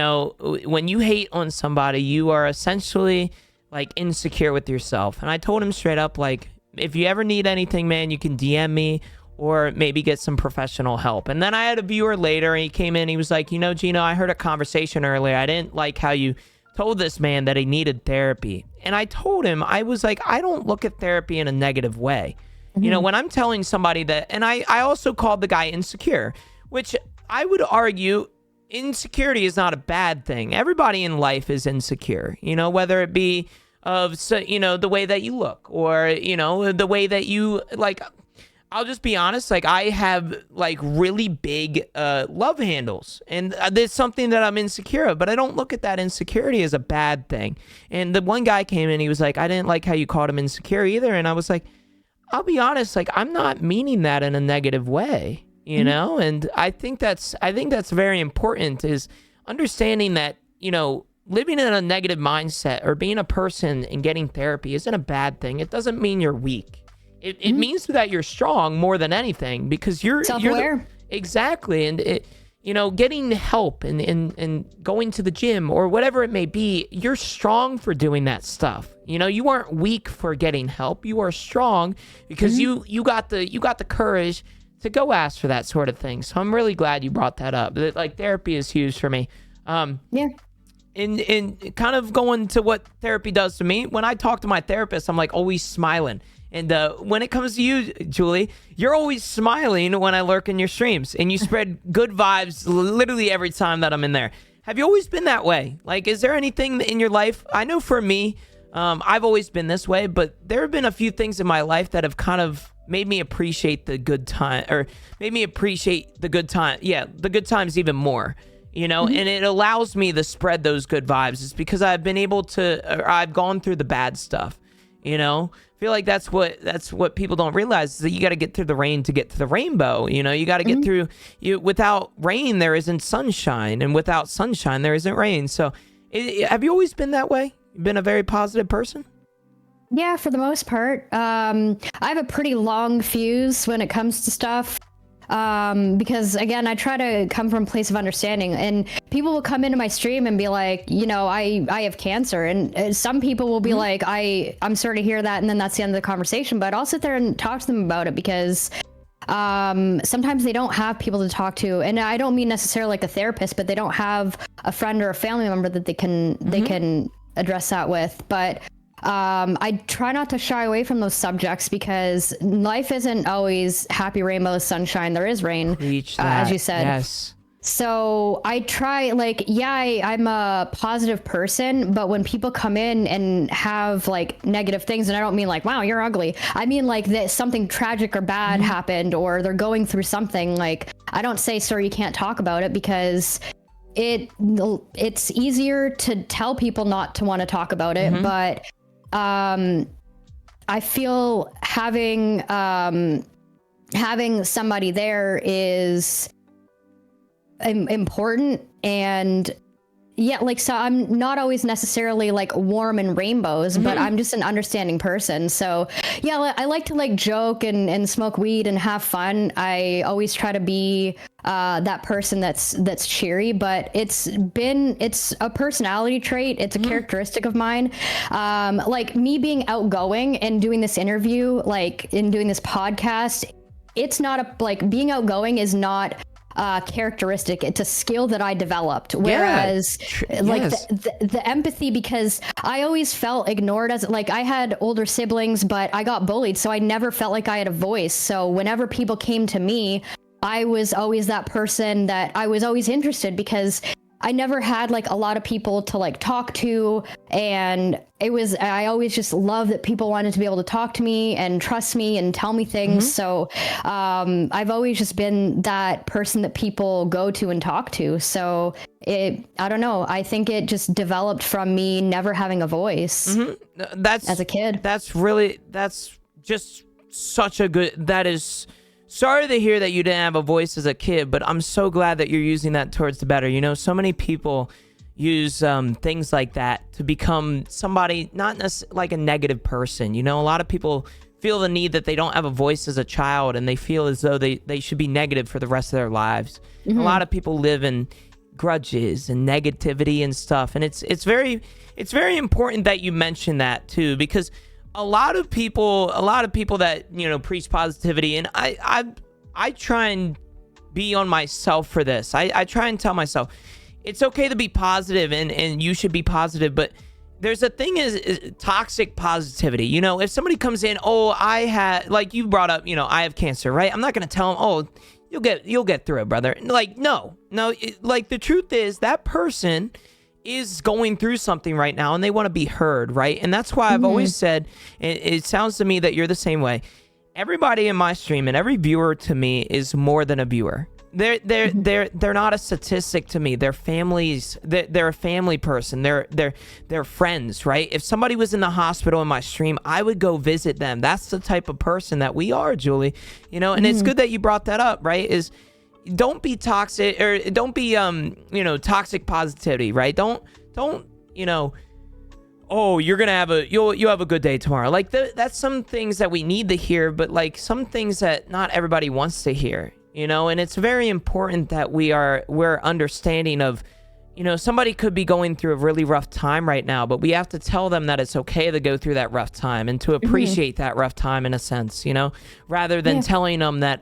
are essentially like insecure with yourself. And I told him straight up, like, if you ever need anything, man, you can DM me or maybe get some professional help. And then I had a viewer later, and he came in, he was like, Gino, I heard a conversation earlier. I didn't like how you told this man that he needed therapy. And I told him, I was like, I don't look at therapy in a negative way. When I'm telling somebody that, and I also called the guy insecure, which I would argue insecurity is not a bad thing. Everybody in life is insecure, whether it be of, the way that you look, or, the way that you, like, I'll just be honest, like, I have, like, really big love handles, and there's something that I'm insecure of, but I don't look at that insecurity as a bad thing. And the one guy came in, he was like, I didn't like how you called him insecure either. And I was like, I'll be honest, like, I'm not meaning that in a negative way, and I think that's very important, is understanding that, living in a negative mindset or being a person and getting therapy isn't a bad thing. It doesn't mean you're weak. It means that you're strong more than anything, because you're self-aware. Exactly. And getting help and going to the gym or whatever it may be, you're strong for doing that stuff. You aren't weak for getting help. You are strong because you got the courage to go ask for that sort of thing. So I'm really glad you brought that up. Like, therapy is huge for me. Yeah. And kind of going to what therapy does to me, when I talk to my therapist, I'm like always smiling. And when it comes to you, JewLee, you're always smiling when I lurk in your streams, and you spread good vibes literally every time that I'm in there. Have you always been that way? Like, is there anything in your life? I know for me, I've always been this way, but there have been a few things in my life that have kind of made me appreciate the good time, or made me appreciate the good time. Yeah, the good times even more. And it allows me to spread those good vibes. It's because I've been able to, or I've gone through the bad stuff. I feel like that's what people don't realize, is that you got to get through the rain to get to the rainbow. You got to get through. Without rain, there isn't sunshine, and without sunshine, there isn't rain. So, have you always been that way? You've been a very positive person? Yeah, for the most part. I have a pretty long fuse when it comes to stuff. Because again, I try to come from a place of understanding, and people will come into my stream and be like, I have cancer, and some people will be like, I'm sorry to hear that, and then that's the end of the conversation. But I'll sit there and talk to them about it, because sometimes they don't have people to talk to, and I don't mean necessarily like a therapist, but they don't have a friend or a family member that they can address that with. But I try not to shy away from those subjects, because life isn't always happy rainbows, sunshine. There is rain, as you said. Yes. So I try, like, I'm a positive person, but when people come in and have like negative things, and I don't mean like, wow, you're ugly. I mean like that something tragic or bad happened, or they're going through something, like, I don't say, sir, you can't talk about it, because it's easier to tell people not to want to talk about it. But I feel having somebody there is important, and Yeah, like, so I'm not always necessarily like warm and rainbows, but I'm just an understanding person. So yeah, I like to like joke and smoke weed and have fun. I always try to be that person that's cheery, but it's a personality trait. It's a characteristic of mine. Like me being outgoing and doing this interview, like in doing this podcast, it's not like being outgoing is not characteristic. It's a skill that I developed. Whereas like Yes. the empathy, because I always felt ignored as like I had older siblings, but I got bullied. So I never felt like I had a voice. So whenever people came to me, I was always that person that I was always interested, because I never had like a lot of people to like talk to, and I always just love that people wanted to be able to talk to me and trust me and tell me things. So I've always just been that person that people go to and talk to. So I don't know, I think it just developed from me never having a voice as a kid. That's just such a good, that is, sorry to hear that you didn't have a voice as a kid, but I'm so glad that you're using that towards the better. You know, so many people use things like that to become somebody, not necessarily like a negative person. You know, a lot of people feel the need that they don't have a voice as a child, and they feel as though they should be negative for the rest of their lives. A lot of people live in grudges and negativity and stuff, and it's very important that you mention that too, because a lot of people that, you know, preach positivity, and I try and be on myself for this. I try and tell myself it's okay to be positive, and you should be positive, but there's a thing is toxic positivity. You know, if somebody comes in, I had, like you brought up, you know, I have cancer, right? I'm not going to tell them, you'll get through it, brother. Like, no, like the truth is that person is going through something right now, and they want to be heard, right? And that's why I've always said, it sounds to me that you're the same way. Everybody in my stream and every viewer to me is more than a viewer. They're not a statistic to me. They're families. They're a family person. They're friends, right? If somebody was in the hospital in my stream, I would go visit them. That's the type of person that we are, JewLee. You know, and it's good that you brought that up, right? Is don't be toxic, or don't be you know, toxic positivity, right? Don't you know, you're gonna you'll have a good day tomorrow. Like that's some things that we need to hear, but like some things that not everybody wants to hear, you know. And it's very important that we're understanding of, you know, somebody could be going through a really rough time right now, but we have to tell them that it's okay to go through that rough time and to appreciate that rough time in a sense, you know, rather than telling them that,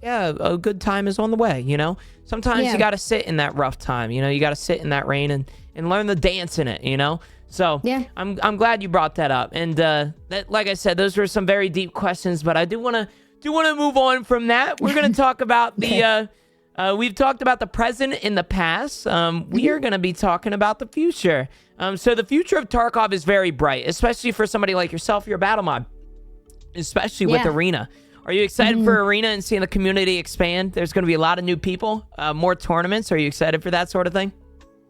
a good time is on the way, you know. Sometimes you got to sit in that rough time, you know, you got to sit in that rain and learn to dance in it, you know. So I'm glad you brought that up. And that, like I said, those were some very deep questions, but I do want to move on from that. We're going to talk about the we've talked about the present in the past. We are going to be talking about the future. So the future of Tarkov is very bright, especially for somebody like yourself. You're a battle mod, especially with Arena. Are you excited for Arena and seeing the community expand? There's going to be a lot of new people, more tournaments. Are you excited for that sort of thing?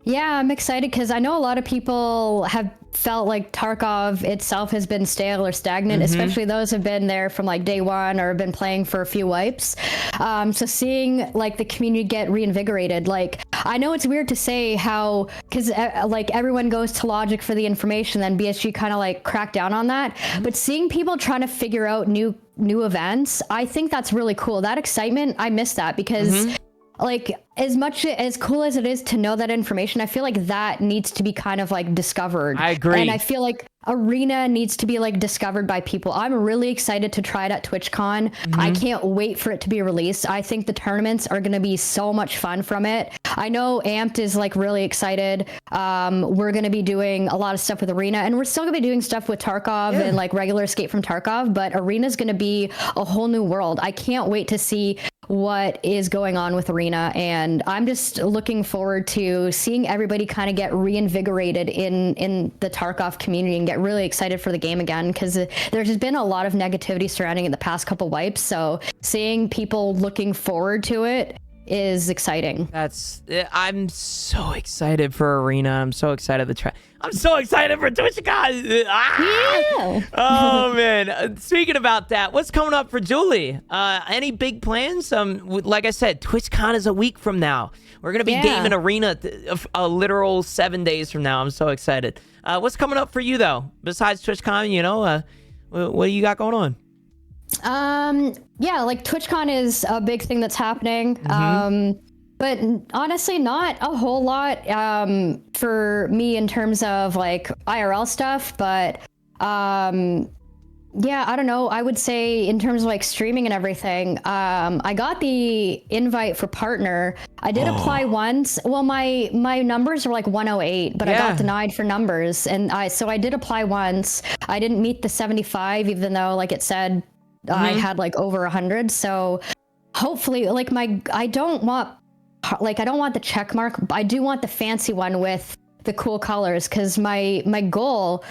Yeah, I'm excited because I know a lot of people have felt like Tarkov itself has been stale or stagnant, especially those who've been there from like day one or have been playing for a few wipes. So seeing like the community get reinvigorated, like I know it's weird to say how, because like everyone goes to Logic for the information, then BSG kind of like cracked down on that. But seeing people trying to figure out new events, I think that's really cool. That excitement, I miss that because like as cool as it is to know that information, I feel like that needs to be kind of like discovered. I agree. And I feel like Arena needs to be like discovered by people. I'm really excited to try it at TwitchCon. I can't wait for it to be released. I think the tournaments are going to be so much fun from it. I know Amped is like really excited. We're going to be doing a lot of stuff with Arena, and we're still going to be doing stuff with Tarkov and like regular Escape from Tarkov, but Arena is going to be a whole new world. I can't wait to see what is going on with Arena, and I'm just looking forward to seeing everybody kind of get reinvigorated in the Tarkov community and get really excited for the game again, because there's just been a lot of negativity surrounding it the past couple wipes. So seeing people looking forward to it is exciting. I'm so excited for Arena. I'm so excited to try. I'm so excited for TwitchCon. Yeah. Oh man. Speaking about that, what's coming up for JewLee? Any big plans? Like I said, TwitchCon is a week from now. We're gonna be gaming Arena a literal 7 days from now. I'm so excited. What's coming up for you though? Besides TwitchCon, what do you got going on? Yeah, like TwitchCon is a big thing that's happening. But honestly, not a whole lot for me in terms of like IRL stuff. But yeah, I don't know. I would say in terms of like streaming and everything, I got the invite for partner. I did apply once. Well, my numbers were like 108, but I got denied for numbers, and so I did apply once. I didn't meet the 75, even though like it said I had like over 100. So hopefully, like I don't want the check mark. I do want the fancy one with the cool colors, because my goal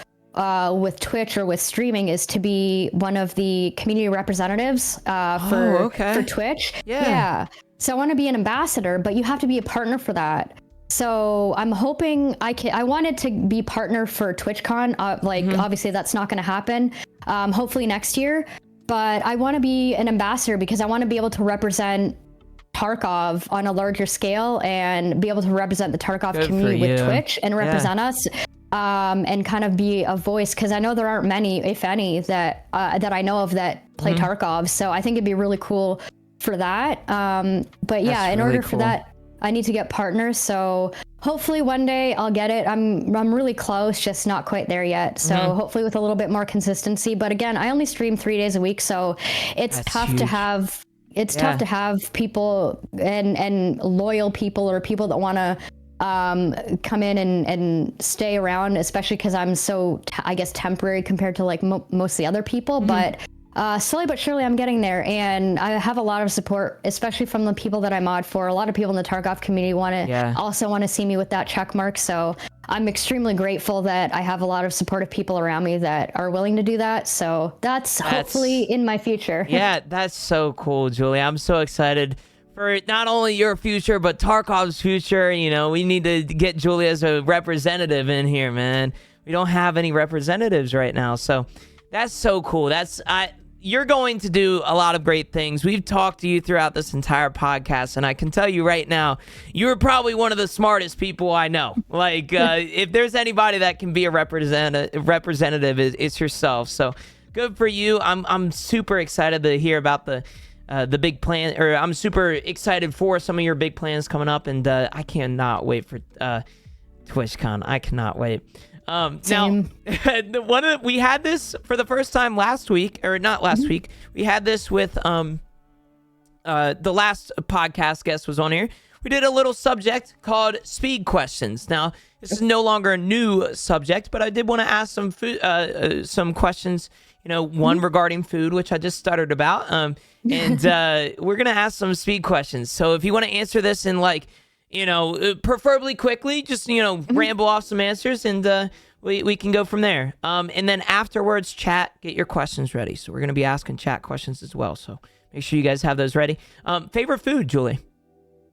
with Twitch or with streaming is to be one of the community representatives for Twitch. Yeah. So I want to be an ambassador, but you have to be a partner for that. So I'm hoping I wanted to be partner for TwitchCon. Obviously that's not going to happen. Hopefully next year. But I want to be an ambassador because I want to be able to represent Tarkov on a larger scale and be able to represent the Tarkov community with Twitch and represent us. And kind of be a voice, because I know there aren't many, if any, that I know of that play Tarkov. So I think it'd be really cool for that. But yeah, in order for that, I need to get partners. So hopefully one day I'll get it. I'm really close, just not quite there yet. So hopefully with a little bit more consistency. But again, I only stream 3 days a week, so it's tough to have. It's tough to have people and loyal people, or people that want to come in and stay around, especially because I'm so I guess temporary compared to like most of the other people. But slowly but surely I'm getting there, and I have a lot of support, especially from the people that I mod for. A lot of people in the Tarkov community also want to see me with that check mark. So I'm extremely grateful that I have a lot of supportive people around me that are willing to do that. So that's hopefully in my future. Yeah, that's so cool, JewLee. I'm so excited for not only your future, but Tarkov's future. We need to get JewLee as a representative in here, man. We don't have any representatives right now. So that's so cool. You're going to do a lot of great things. We've talked to you throughout this entire podcast, and I can tell you right now, you're probably one of the smartest people I know. Like, if there's anybody that can be a representative, it's yourself. So good for you. I'm super excited to hear about the big plan, or I'm super excited for some of your big plans coming up, and I cannot wait for TwitchCon. I cannot wait. Now, we had this for the first time last week, or not last week. We had this with the last podcast guest was on here. We did a little subject called speed questions. Now, this is no longer a new subject, but I did want to ask some questions. One regarding food, which I just stuttered about. And we're gonna ask some speed questions. So if you want to answer this in preferably quickly, just ramble off some answers, and we can go from there. And then afterwards, chat, get your questions ready. So we're gonna be asking chat questions as well. So make sure you guys have those ready. Favorite food, JewLee?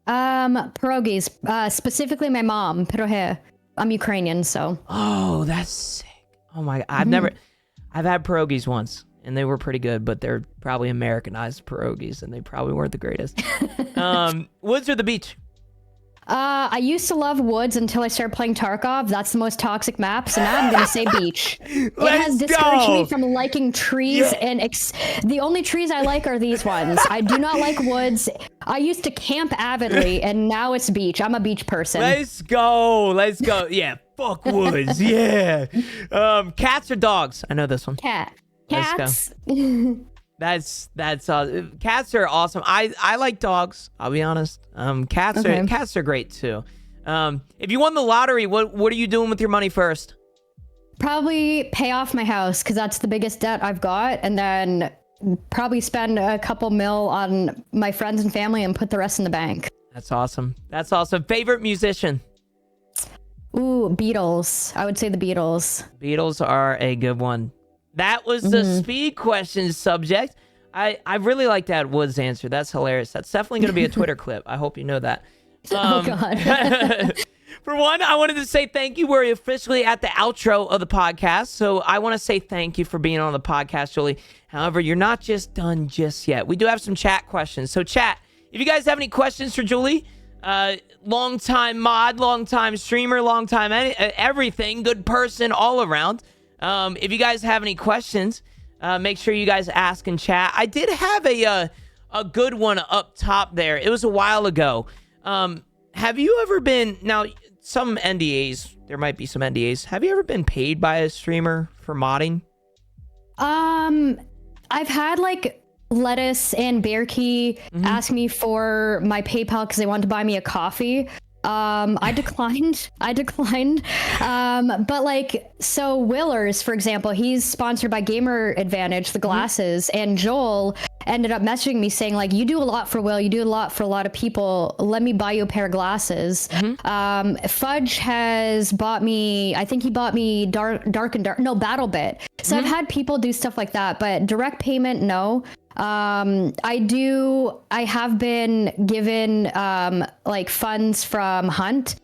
Pierogies. Specifically, my mom. Pyrohe. I'm Ukrainian, so. Oh, that's sick. Oh my! I've had pierogies once, and they were pretty good, but they're probably Americanized pierogies, and they probably weren't the greatest. Woods or the beach? I used to love woods until I started playing Tarkov. That's the most toxic map, so now I'm going to say beach. It has discouraged me from liking trees, and the only trees I like are these ones. I do not like woods. I used to camp avidly, and now it's beach. I'm a beach person. Let's go. Yeah, fuck woods. Yeah. Cats or dogs? I know this one. Cats. That's cats are awesome. I like dogs, I'll be honest. Cats are great too. If you won the lottery, what are you doing with your money first? Probably pay off my house, because that's the biggest debt I've got, and then probably spend a couple mil on my friends and family and put the rest in the bank. That's awesome. Favorite musician? Ooh, Beatles. I would say the Beatles. Beatles are a good one. That was the speed question subject. I really like that Woods answer. That's hilarious. That's definitely going to be a Twitter clip. I hope you know that. Oh God. For one, I wanted to say thank you. We're officially at the outro of the podcast. So I want to say thank you for being on the podcast, JewLee. However, you're not just done just yet. We do have some chat questions. So chat, if you guys have any questions for JewLee, long-time mod, long-time streamer, long-time everything, good person all around. If you guys have any questions, make sure you guys ask in chat. I did have a good one up top there. It was a while ago. Have you ever been, now some NDAs, there might be some NDAs. Have you ever been paid by a streamer for modding? I've had like Lettuce and Bearkey ask me for my PayPal because they wanted to buy me a coffee. I declined. But like, so Willers, for example, he's sponsored by Gamer Advantage, the glasses, and Joel ended up messaging me saying like, you do a lot for Will, you do a lot for a lot of people. Let me buy you a pair of glasses. Fudge has bought me, I think he bought me BattleBit. So I've had people do stuff like that, but direct payment, no. I have been given like funds from Hunt.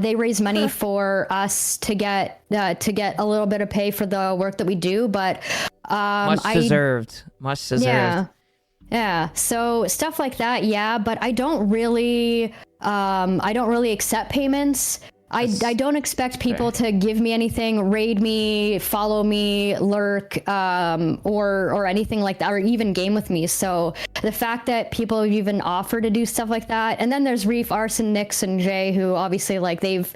They raise money for us to get a little bit of pay for the work that we do, but much deserved. Yeah. So stuff like that, yeah, but I don't really accept payments. I don't expect people to give me anything, raid me, follow me, lurk, or anything like that, or even game with me. So the fact that people even offer to do stuff like that, and then there's Reef, Arson, Nix, and Jay, who obviously like they've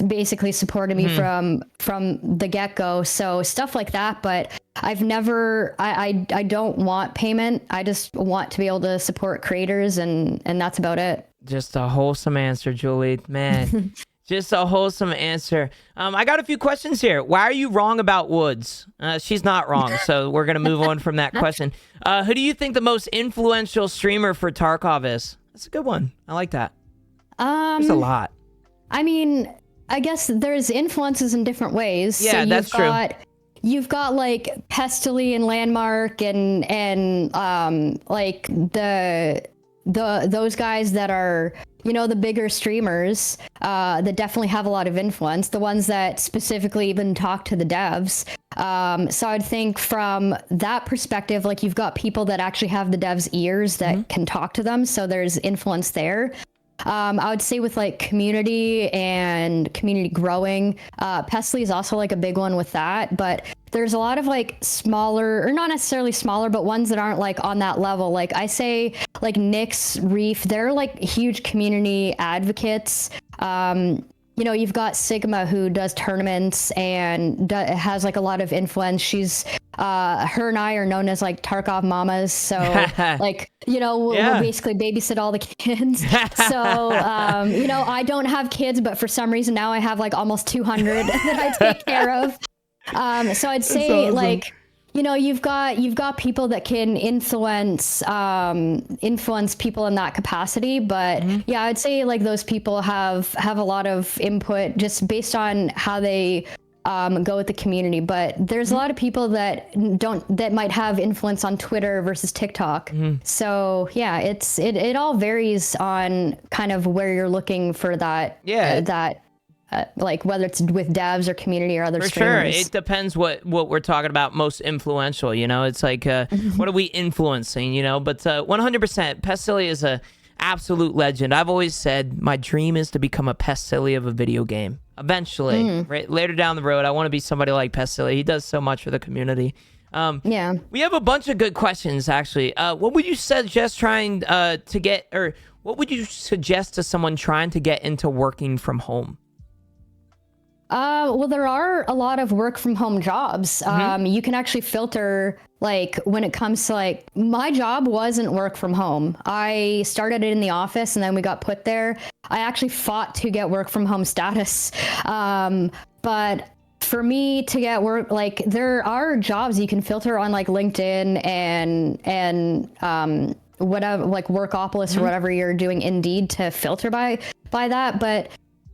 basically supported me from the get-go. So stuff like that, but I've never, I don't want payment. I just want to be able to support creators, and that's about it. Just a wholesome answer, JewLee, man. Just a wholesome answer. I got a few questions here. Why are you wrong about Woods? She's not wrong, so we're going to move on from that question. Who do you think the most influential streamer for Tarkov is? That's a good one. I like that. There's a lot. I mean, I guess there's influences in different ways. Yeah, so that's true. You've got like Pestily and Landmark and like those guys that are, you know, the bigger streamers that definitely have a lot of influence, the ones that specifically even talk to the devs. So I'd think from that perspective, like you've got people that actually have the devs' ears that can talk to them. So there's influence there. I would say with like community and community growing, Pestily is also like a big one with that, but there's a lot of like smaller, or not necessarily smaller, but ones that aren't like on that level. Like I say like Nix, Reef, they're like huge community advocates. You know, you've got Sigma who does tournaments and has like a lot of influence. She's her and I are known as like Tarkov mamas. So like, you know, we'll basically babysit all the kids. So, you know, I don't have kids, but for some reason now I have like almost 200 that I take care of. So I'd say awesome. Like, you know, you've got people that can influence people in that capacity, but yeah, I'd say like those people have a lot of input just based on how they go with the community. But there's a lot of people that might have influence on Twitter versus TikTok. So yeah, it all varies on kind of where you're looking for that. Yeah. Like whether it's with devs or community or other streamers. Sure, it depends what we're talking about most influential, you know. It's like what are we influencing, you know? But 100% Pestily is a absolute legend. I've always said my dream is to become a Pestily of a video game eventually. Right later down the road, I want to be somebody like Pestily. He does so much for the community. Yeah, we have a bunch of good questions actually. What would you suggest trying to get, or what would you suggest to someone trying to get into working from home? Well, there are a lot of work from home jobs. You can actually filter, like when it comes to like, my job wasn't work from home. I started it in the office and then we got put there. I actually fought to get work from home status. But for me to get work, like there are jobs you can filter on like LinkedIn and whatever, like Workopolis or whatever you're doing Indeed to filter by that. But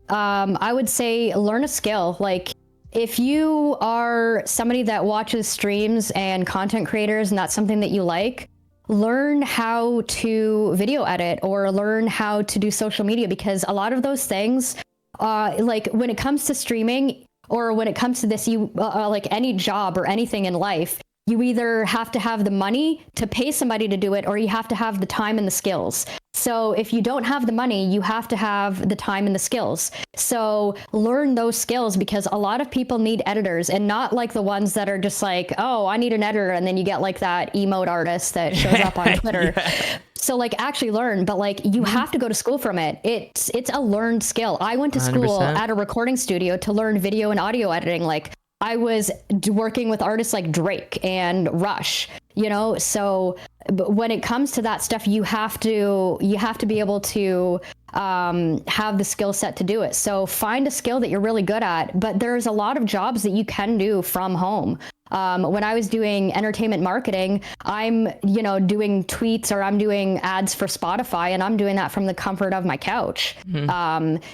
I would say learn a skill. Like if you are somebody that watches streams and content creators and that's something that you like, learn how to video edit or learn how to do social media, because a lot of those things, like when it comes to streaming or when it comes to this, you like any job or anything in life, you either have to have the money to pay somebody to do it, or you have to have the time and the skills. So if you don't have the money, you have to have the time and the skills. So learn those skills, because a lot of people need editors, and not like the ones that are just like, oh, I need an editor. And then you get like that emote artist that shows up on Twitter. Yeah. So like actually learn, but like you have to go to school from it. It's a learned skill. I went to school 100%. at a recording studio to learn video and audio editing. Like I was working with artists like Drake and Rush, you know? So when it comes to that stuff, you have to be able to have the skill set to do it. So find a skill that you're really good at, but there's a lot of jobs that you can do from home. When I was doing entertainment marketing, I'm, doing tweets, or I'm doing ads for Spotify, and I'm doing that from the comfort of my couch.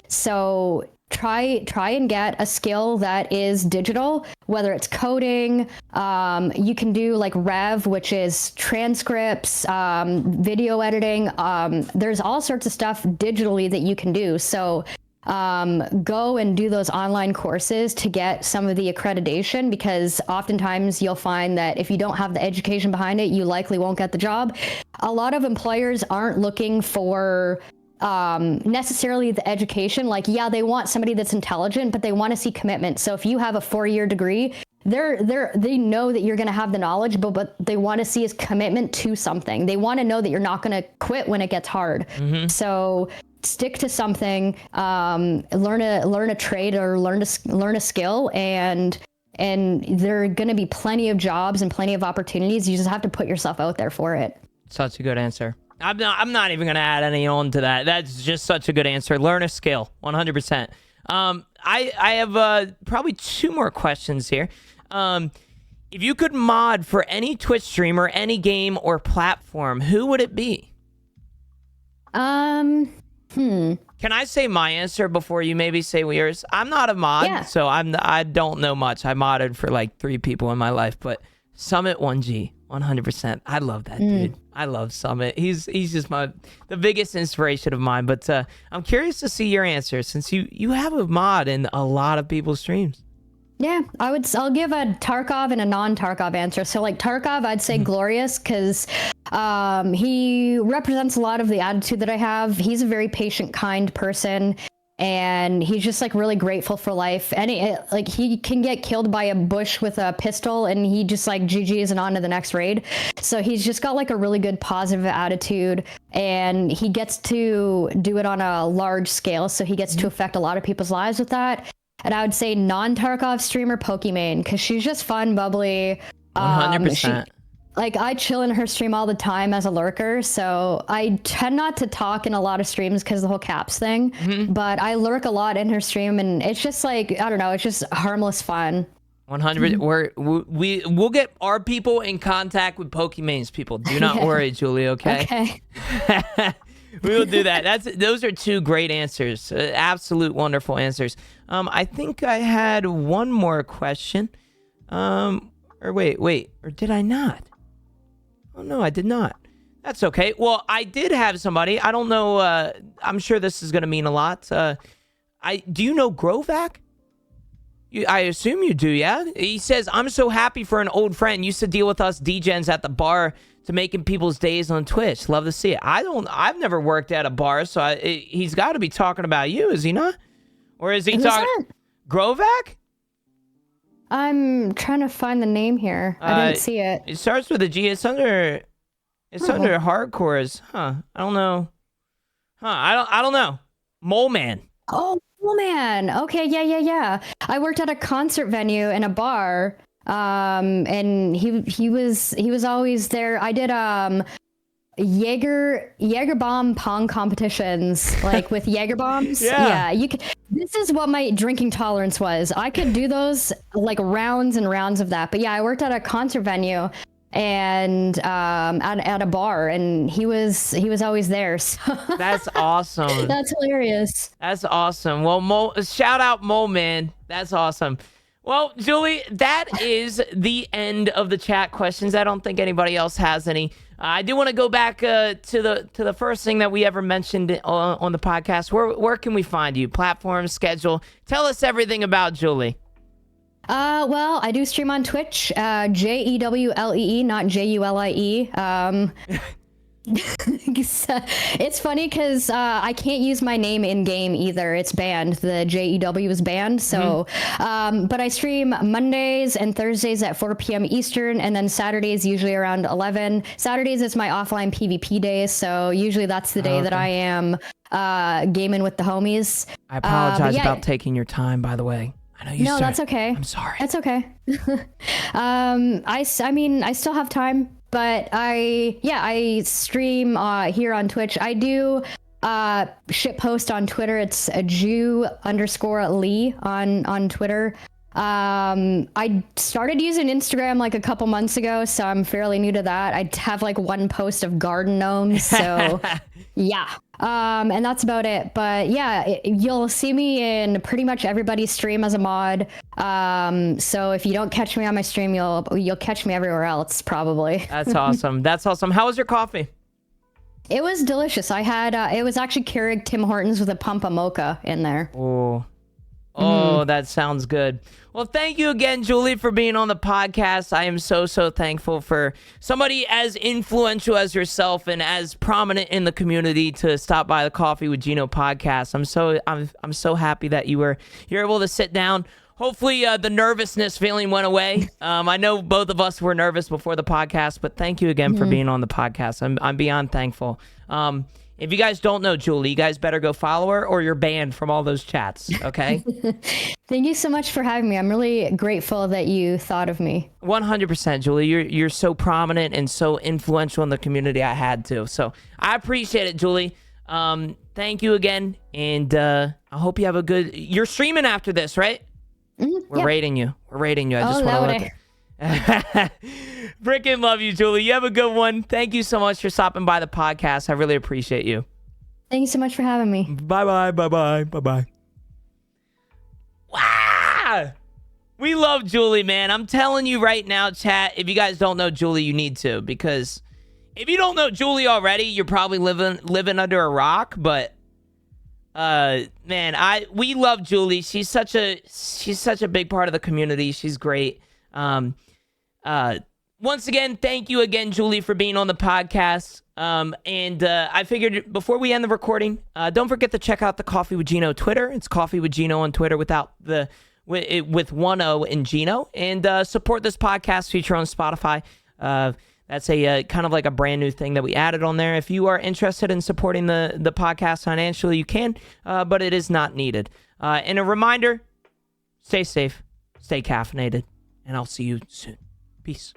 So try and get a skill that is digital, whether it's coding. You can do like Rev, which is transcripts, video editing. There's all sorts of stuff digitally that you can do. So go and do those online courses to get some of the accreditation, because oftentimes you'll find that if you don't have the education behind it, you likely won't get the job. A lot of employers aren't looking for necessarily the education. Like, yeah, they want somebody that's intelligent, but they want to see commitment. So if you have a 4-year degree, they know that you're going to have the knowledge, but they want to see is commitment to something. They want to know that you're not going to quit when it gets hard. So stick to something, learn a trade, or learn a skill, and there are going to be plenty of jobs and plenty of opportunities. You just have to put yourself out there for it. Such a good answer. I'm not even going to add any on to that. That's just such a good answer. Learn a skill, 100%. I have probably 2 more questions here. If you could mod for any Twitch streamer, any game or platform, who would it be? Can I say my answer before you maybe say yours? I'm not a mod, so I don't know much. I modded for like 3 people in my life, but Summit 1G, 100%. I love that dude. I love Summit. He's just the biggest inspiration of mine. But I'm curious to see your answer, since you have a mod in a lot of people's streams. Yeah, I'll give a Tarkov and a non-Tarkov answer. So like Tarkov, I'd say Glorious, because he represents a lot of the attitude that I have. He's a very patient, kind person, and he's just like really grateful for life. And he can get killed by a bush with a pistol, and he just like GG's and on to the next raid. So he's just got like a really good positive attitude, and he gets to do it on a large scale. So he gets to affect a lot of people's lives with that. And I would say non-Tarkov streamer Pokimane, because she's just fun, bubbly. 100%. I chill in her stream all the time as a lurker, so I tend not to talk in a lot of streams because of the whole caps thing. But I lurk a lot in her stream, and it's just like, I don't know, it's just harmless fun. 100. We'll get our people in contact with Pokimane's people. Do not worry, JewLee. Okay. Okay. We will do that. Those are 2 great answers. Absolute wonderful answers. I think I had one more question. Or did I not? Oh no, I did not. That's okay. Well, I did have somebody. I don't know. I'm sure this is going to mean a lot. Do you know Grovac? I assume you do, yeah? He says, I'm so happy for an old friend. Used to deal with us degens at the bar to making people's days on Twitch. Love to see it. I've never worked at a bar, so he's got to be talking about you, is he not? Or is he talking Grovac? I'm trying to find the name here. I didn't see it. It starts with a G. It's under hardcores. Huh. I don't know. I don't know. Mole Man. Oh, Mole Man. Okay, yeah. I worked at a concert venue in a bar. And he was always there. I did Jaeger bomb pong competitions, like with Jaeger bombs. Yeah, you could. This is what my drinking tolerance was. I could do those like rounds and rounds of that. But yeah, I worked at a concert venue and at a bar, and he was always there. So. That's awesome. That's hilarious. That's awesome. Well, shout out Mo, man. That's awesome. Well, JewLee, that is the end of the chat questions. I don't think anybody else has any. I do want to go back to the first thing that we ever mentioned on the podcast. Where can we find you? Platform, schedule. Tell us everything about JewLee. Well, I do stream on Twitch, JEWLEE, not JULIE. It's funny because I can't use my name in game either. It's banned. The JEW is banned. So, but I stream Mondays and Thursdays at 4 p.m. Eastern, and then Saturdays usually around 11. Saturdays is my offline PvP days, so usually that's the day that I am gaming with the homies. I apologize about taking your time, by the way. I know you. No, that's okay. I'm sorry. That's okay. I mean, I still have time. But I stream here on Twitch. I do shit post on Twitter. It's a Jew_Lee on Twitter. I started using Instagram like a couple months ago, so I'm fairly new to that. I have like one post of garden gnomes, so yeah. And that's about it. But yeah, you'll see me in pretty much everybody's stream as a mod. So if you don't catch me on my stream, you'll catch me everywhere else probably. That's awesome. That's awesome. How was your coffee? It was delicious. I had it was actually Keurig Tim Hortons with a pump of mocha in there. Oh, that sounds good. Well, thank you again, JewLee, for being on the podcast. I am so thankful for somebody as influential as yourself and as prominent in the community to stop by the Coffee with Geno podcast. I'm so happy that you're able to sit down. Hopefully the nervousness feeling went away. I know both of us were nervous before the podcast, but thank you again for being on the podcast. I'm beyond thankful. If you guys don't know JewLee, you guys better go follow her or you're banned from all those chats, okay? Thank you so much for having me. I'm really grateful that you thought of me. 100%, JewLee. You're so prominent and so influential in the community. I had to. So I appreciate it, JewLee. Thank you again. And I hope you have a good... You're streaming after this, right? We're rating you. We're rating you. I just want to freaking love you, JewLee. You have a good one. Thank you so much for stopping by the podcast. I really appreciate you. Thank you so much for having me. Bye-bye. Wow! We love JewLee, man. I'm telling you right now, chat, if you guys don't know JewLee, you need to. Because if you don't know JewLee already, you're probably living under a rock. But man, we love JewLee. She's such a big part of the community. She's great. Once again, thank you again, JewLee, for being on the podcast. And I figured before we end the recording, don't forget to check out the Coffee with Geno Twitter. It's Coffee with Geno on Twitter with one O in Geno. And support this podcast feature on Spotify. That's a kind of like a brand new thing that we added on there. If you are interested in supporting the podcast financially, you can, but it is not needed. And a reminder, stay safe, stay caffeinated, and I'll see you soon. Peace.